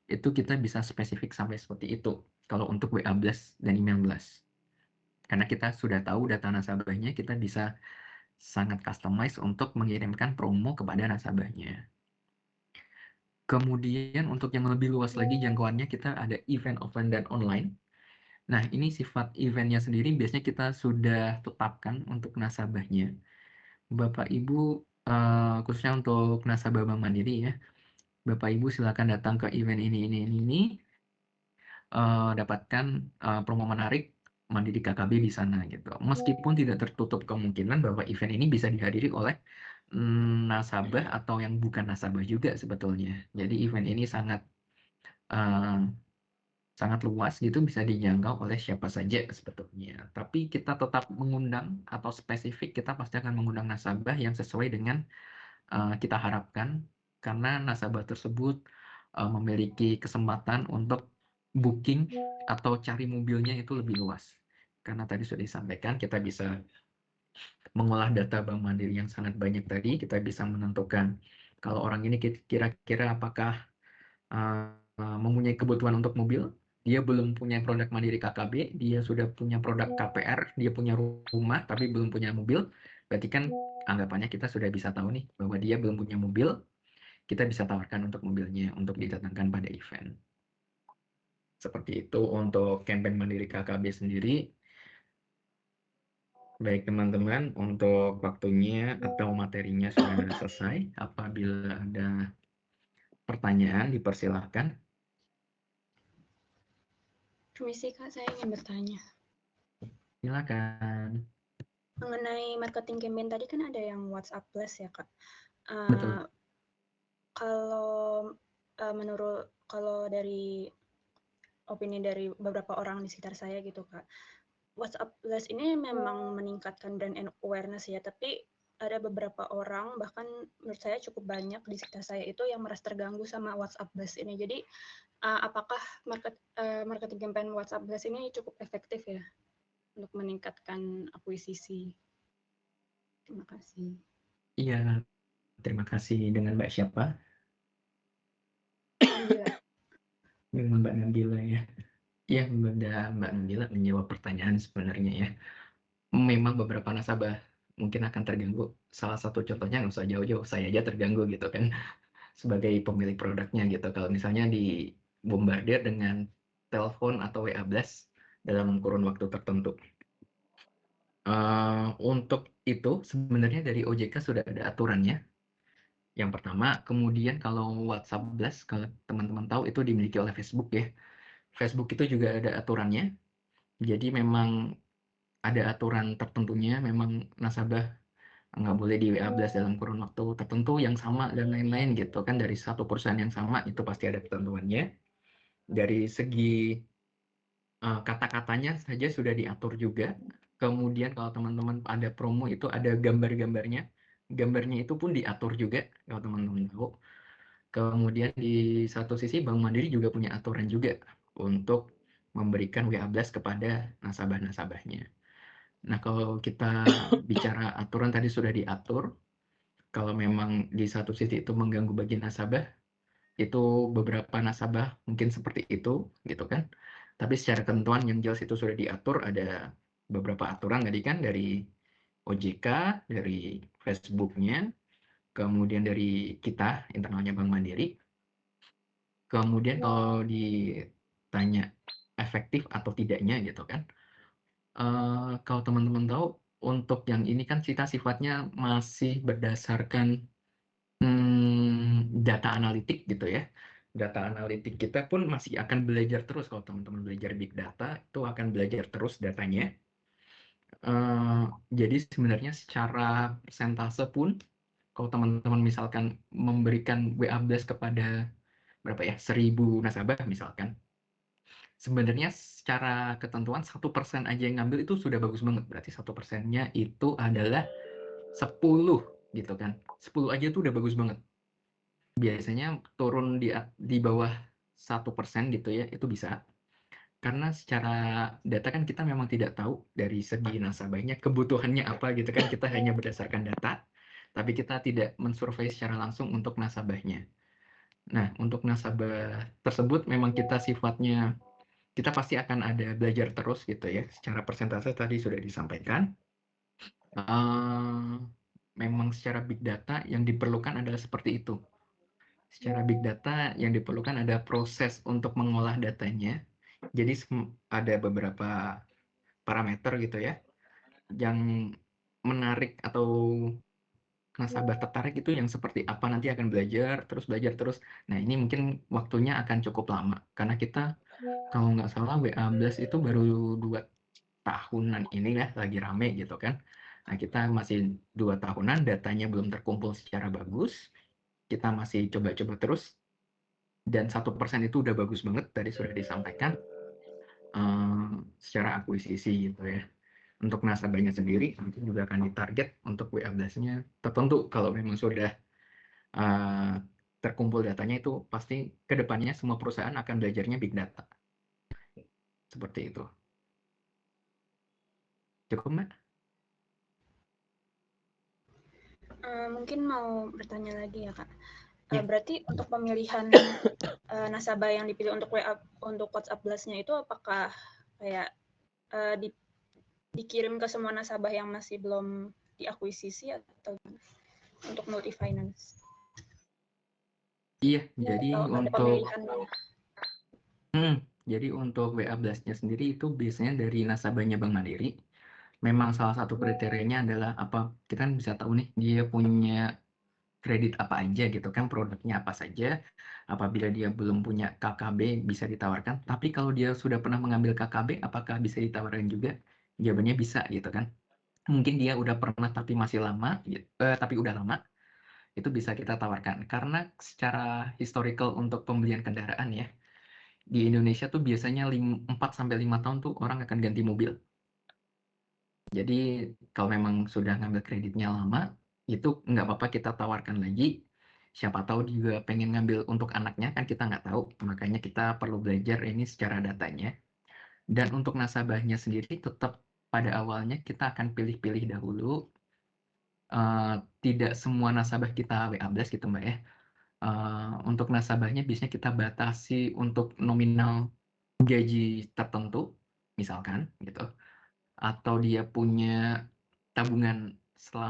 Itu kita bisa spesifik sampai seperti itu, kalau untuk WA Blast dan email Blast. Karena kita sudah tahu data nasabahnya, kita bisa sangat customize untuk mengirimkan promo kepada nasabahnya. Kemudian untuk yang lebih luas lagi jangkauannya, kita ada event, offline, dan online. Nah, ini sifat eventnya sendiri biasanya kita sudah tetapkan untuk nasabahnya. Bapak Ibu, khususnya untuk nasabah Bank Mandiri ya, Bapak Ibu silakan datang ke event ini, dapatkan promo menarik Mandiri KKB di sana gitu. Meskipun tidak tertutup kemungkinan bahwa event ini bisa dihadiri oleh nasabah atau yang bukan nasabah juga sebetulnya. Jadi event ini sangat sangat luas gitu, bisa dijangkau oleh siapa saja sebetulnya. Tapi kita tetap mengundang atau spesifik kita pasti akan mengundang nasabah yang sesuai dengan kita harapkan, karena nasabah tersebut memiliki kesempatan untuk booking atau cari mobilnya itu lebih luas. Karena tadi sudah disampaikan, kita bisa mengolah data Bank Mandiri yang sangat banyak tadi, kita bisa menentukan kalau orang ini kira-kira apakah mempunyai kebutuhan untuk mobil, dia belum punya produk Mandiri KKB, dia sudah punya produk KPR, dia punya rumah tapi belum punya mobil, berarti kan anggapannya kita sudah bisa tahu nih bahwa dia belum punya mobil, kita bisa tawarkan untuk mobilnya untuk didatangkan pada event. Seperti itu untuk campaign Mandiri KKB sendiri. Baik teman-teman, untuk waktunya atau materinya sudah selesai. Apabila ada pertanyaan, dipersilahkan. Permisi Kak, saya ingin bertanya. Silakan. Mengenai marketing campaign tadi kan ada yang WhatsApp Plus ya Kak. Betul. Kalau kalau dari opini dari beberapa orang di sekitar saya gitu Kak, WhatsApp Plus ini memang meningkatkan brand awareness ya, tapi ada beberapa orang, bahkan menurut saya cukup banyak di sekitar saya itu yang merasa terganggu sama WhatsApp Plus ini. Jadi apakah marketing campaign WhatsApp Plus ini cukup efektif ya untuk meningkatkan akuisisi? Terima kasih. Iya, terima kasih. Dengan Mbak siapa? Nabila. Dengan Mbak Nabila ya. Ya, udah Mbak Nabila menjawab pertanyaan sebenarnya ya. Memang beberapa nasabah mungkin akan terganggu. Salah satu contohnya nggak usah jauh-jauh, saya aja terganggu gitu kan sebagai pemilik produknya gitu. Kalau misalnya dibombardir dengan telepon atau WA blast dalam kurun waktu tertentu. Untuk itu sebenarnya dari OJK sudah ada aturannya. Yang pertama, kemudian kalau WhatsApp blast, kalau teman-teman tahu itu dimiliki oleh Facebook ya. Facebook itu juga ada aturannya. Jadi memang ada aturan tertentunya, memang nasabah nggak boleh di WA blast dalam kurun waktu tertentu yang sama dan lain-lain gitu kan. Dari satu perusahaan yang sama itu pasti ada ketentuannya. Dari segi kata-katanya saja sudah diatur juga. Kemudian kalau teman-teman ada promo itu ada gambar-gambarnya. Gambarnya itu pun diatur juga kalau teman-teman tahu. Kemudian di satu sisi Bank Mandiri juga punya aturan juga untuk memberikan WA blast kepada nasabah-nasabahnya. Nah, kalau kita bicara aturan tadi sudah diatur, kalau memang di satu sisi itu mengganggu bagi nasabah, itu beberapa nasabah mungkin seperti itu, gitu kan. Tapi secara ketentuan yang jelas itu sudah diatur, ada beberapa aturan tadi kan dari OJK, dari Facebook-nya, kemudian dari kita, internalnya Bank Mandiri. Kemudian kalau ditanya efektif atau tidaknya gitu kan, kalau teman-teman tahu untuk yang ini kan kita sifatnya masih berdasarkan data analitik gitu ya. Data analitik kita pun masih akan belajar terus kalau teman-teman belajar big data itu akan belajar terus datanya. Jadi sebenarnya secara persentase pun kalau teman-teman misalkan memberikan WA blast kepada berapa ya 1.000 nasabah misalkan, sebenarnya secara ketentuan 1% aja yang ngambil itu sudah bagus banget. Berarti 1%-nya itu adalah 10 gitu kan. 10 aja itu udah bagus banget. Biasanya turun di bawah 1% gitu ya, itu bisa. Karena secara data kan kita memang tidak tahu dari segi nasabahnya kebutuhannya apa gitu kan, kita hanya berdasarkan data, tapi kita tidak mensurvei secara langsung untuk nasabahnya. Nah, untuk nasabah tersebut memang kita sifatnya, kita pasti akan ada belajar terus gitu ya, secara persentase tadi sudah disampaikan. Memang secara big data yang diperlukan adalah seperti itu. Secara big data yang diperlukan ada proses untuk mengolah datanya. Jadi ada beberapa parameter gitu ya yang menarik atau nasabah tertarik itu yang seperti apa nanti akan belajar terus. Nah, ini mungkin waktunya akan cukup lama karena kita kalau nggak salah WA Blast itu baru 2 tahunan ini ya lagi rame gitu kan. Nah, kita masih 2 tahunan, datanya belum terkumpul secara bagus. Kita masih coba-coba terus dan 1% itu udah bagus banget tadi sudah disampaikan secara akuisisi gitu ya. Untuk nasabahnya sendiri nanti juga akan ditarget untuk WA blast-nya tertentu kalau memang sudah terkumpul datanya itu pasti kedepannya semua perusahaan akan belajarnya big data seperti itu. Cukup Mbak? Mungkin mau bertanya lagi ya Kak. Ya. Berarti untuk pemilihan nasabah yang dipilih untuk untuk WhatsApp blast-nya itu apakah kayak dikirim ke semua nasabah yang masih belum diakuisisi atau untuk multi finance? Iya, jadi Atau ada untuk pemilihan? jadi untuk WA blast-nya sendiri itu biasanya dari nasabahnya Bank Mandiri. Memang salah satu kriterianya adalah apa? Kita kan bisa tahu nih dia punya kredit apa aja gitu kan, produknya apa saja. Apabila dia belum punya KKB bisa ditawarkan, tapi kalau dia sudah pernah mengambil KKB apakah bisa ditawarkan juga? Jawabannya bisa gitu kan. Mungkin dia udah pernah tapi masih lama tapi udah lama, itu bisa kita tawarkan. Karena secara historical untuk pembelian kendaraan ya, di Indonesia tuh biasanya 4-5 tahun tuh orang akan ganti mobil. Jadi kalau memang sudah ngambil kreditnya lama, itu nggak apa-apa kita tawarkan lagi. Siapa tahu juga pengen ngambil untuk anaknya, kan kita nggak tahu. Makanya kita perlu belajar ini secara datanya. Dan untuk nasabahnya sendiri tetap pada awalnya kita akan pilih-pilih dahulu. Tidak semua nasabah kita WA blast gitu Mbak ya. Untuk nasabahnya biasanya kita batasi untuk nominal gaji tertentu, misalkan gitu, atau dia punya tabungan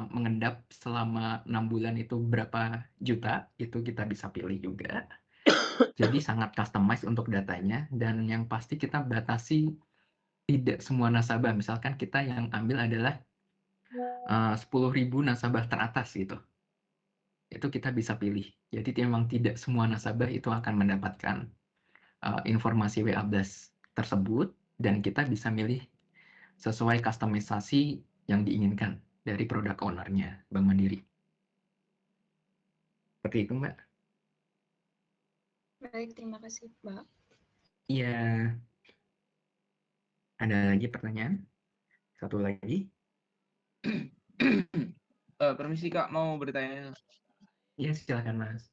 mengendap selama 6 bulan itu berapa juta, itu kita bisa pilih juga. Jadi sangat customize untuk datanya, dan yang pasti kita batasi tidak semua nasabah. Misalkan kita yang ambil adalah 10.000 nasabah teratas gitu. Itu kita bisa pilih. Jadi memang tidak semua nasabah itu akan mendapatkan informasi WA Blast tersebut, dan kita bisa milih sesuai kustomisasi yang diinginkan dari produk owner-nya Bank Mandiri. Seperti itu, Mbak. Baik, terima kasih, Mbak. Iya. Ada lagi pertanyaan? Satu lagi? Permisi Kak, mau bertanya. Iya, silakan Mas.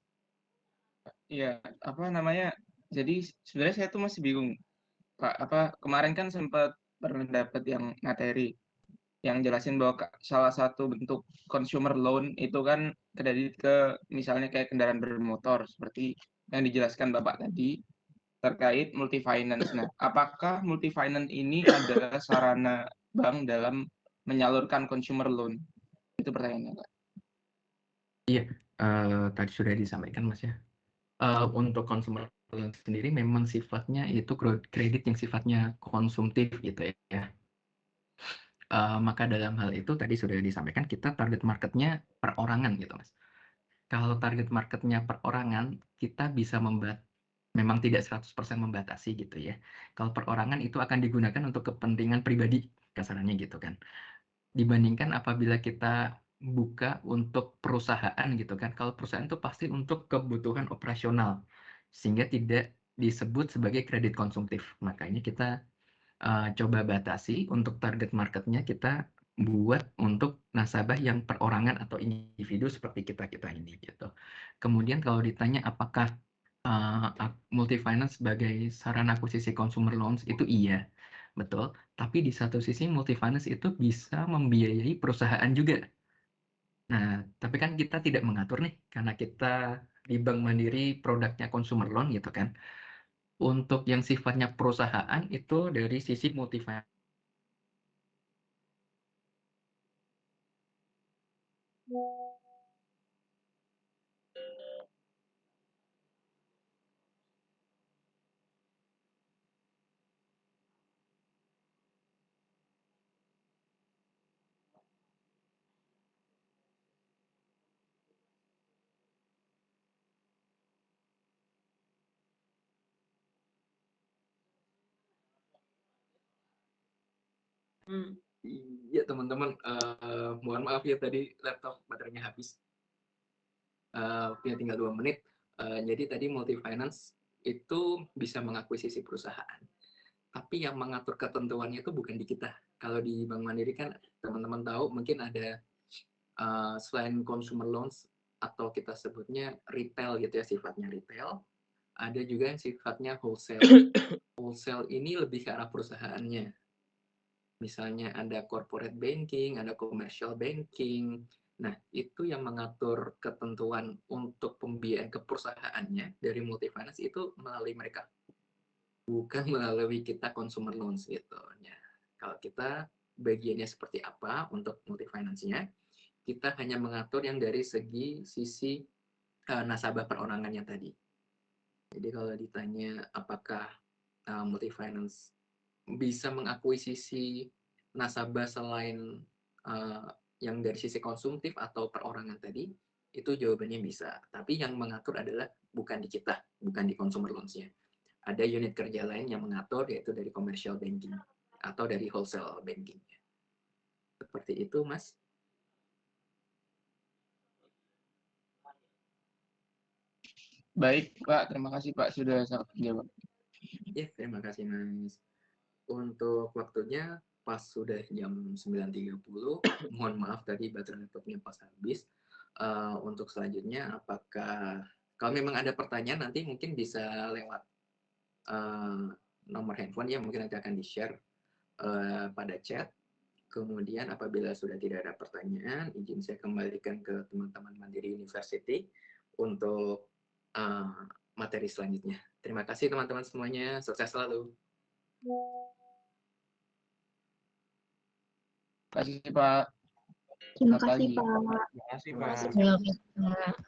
Iya, apa namanya? Jadi sebenarnya saya tuh masih bingung, Kak. Apa kemarin kan sempat pernah dapat yang materi yang jelasin bahwa salah satu bentuk consumer loan itu kan kredit ke misalnya kayak kendaraan bermotor seperti yang dijelaskan Bapak tadi terkait multi finance. Nah, apakah multi finance ini adalah sarana bank dalam menyalurkan consumer loan? Itu pertanyaannya, Kak. Iya, tadi sudah disampaikan Mas ya. Untuk consumer loan sendiri memang sifatnya itu kredit yang sifatnya konsumtif gitu ya. Maka dalam hal itu tadi sudah disampaikan kita target marketnya perorangan gitu Mas. Kalau target marketnya perorangan, kita bisa memang tidak 100% membatasi gitu ya. Kalau perorangan itu akan digunakan untuk kepentingan pribadi, kasarannya gitu kan. Dibandingkan apabila kita buka untuk perusahaan gitu kan. Kalau perusahaan itu pasti untuk kebutuhan operasional, sehingga tidak disebut sebagai kredit konsumtif. Makanya kita coba batasi untuk target marketnya, kita buat untuk nasabah yang perorangan atau individu seperti kita ini gitu. Kemudian kalau ditanya apakah multi finance sebagai sarana akuisisi consumer loans, itu iya, betul. Tapi di satu sisi multi finance itu bisa membiayai perusahaan juga. Nah, tapi kan kita tidak mengatur nih, karena kita di Bank Mandiri produknya consumer loan gitu kan. Untuk yang sifatnya perusahaan itu dari sisi multi finance. Iya teman-teman, mohon maaf ya tadi laptop baterainya habis. Punya tinggal 2 menit. Jadi tadi multi finance itu bisa mengakuisisi perusahaan. Tapi yang mengatur ketentuannya itu bukan di kita. Kalau di Bank Mandiri kan teman-teman tahu mungkin ada selain consumer loans atau kita sebutnya retail gitu ya, sifatnya retail, ada juga yang sifatnya wholesale. Wholesale ini lebih ke arah perusahaannya. Misalnya ada corporate banking, ada commercial banking. Nah, itu yang mengatur ketentuan untuk pembiayaan ke perusahaannya dari multifinance itu melalui mereka. Bukan melalui kita consumer loans gitu. Ya, kalau kita bagiannya seperti apa untuk multifinance-nya, kita hanya mengatur yang dari sisi nasabah perorangannya tadi. Jadi kalau ditanya apakah multifinance bisa mengakuisisi nasabah selain yang dari sisi konsumtif atau perorangan tadi, itu jawabannya bisa. Tapi yang mengatur adalah bukan di kita, bukan di consumer loans-nya. Ada unit kerja lain yang mengatur, yaitu dari commercial banking atau dari wholesale banking. Seperti itu, Mas. Baik, Pak. Terima kasih, Pak, sudah sangat menjawab. Ya, terima kasih, Mas. Untuk waktunya pas sudah jam 9.30. Mohon maaf tadi baterai laptopnya pas habis. Untuk selanjutnya, apakah kalau memang ada pertanyaan nanti mungkin bisa lewat nomor handphone ya, mungkin nanti akan di-share pada chat. Kemudian apabila sudah tidak ada pertanyaan, izin saya kembalikan ke teman-teman Mandiri University untuk materi selanjutnya. Terima kasih teman-teman semuanya, sukses selalu. Terima kasih Pak. Terima Selamat kasih, pagi. Pak. Terima kasih, Terima kasih, Pak. Terima kasih, Pak.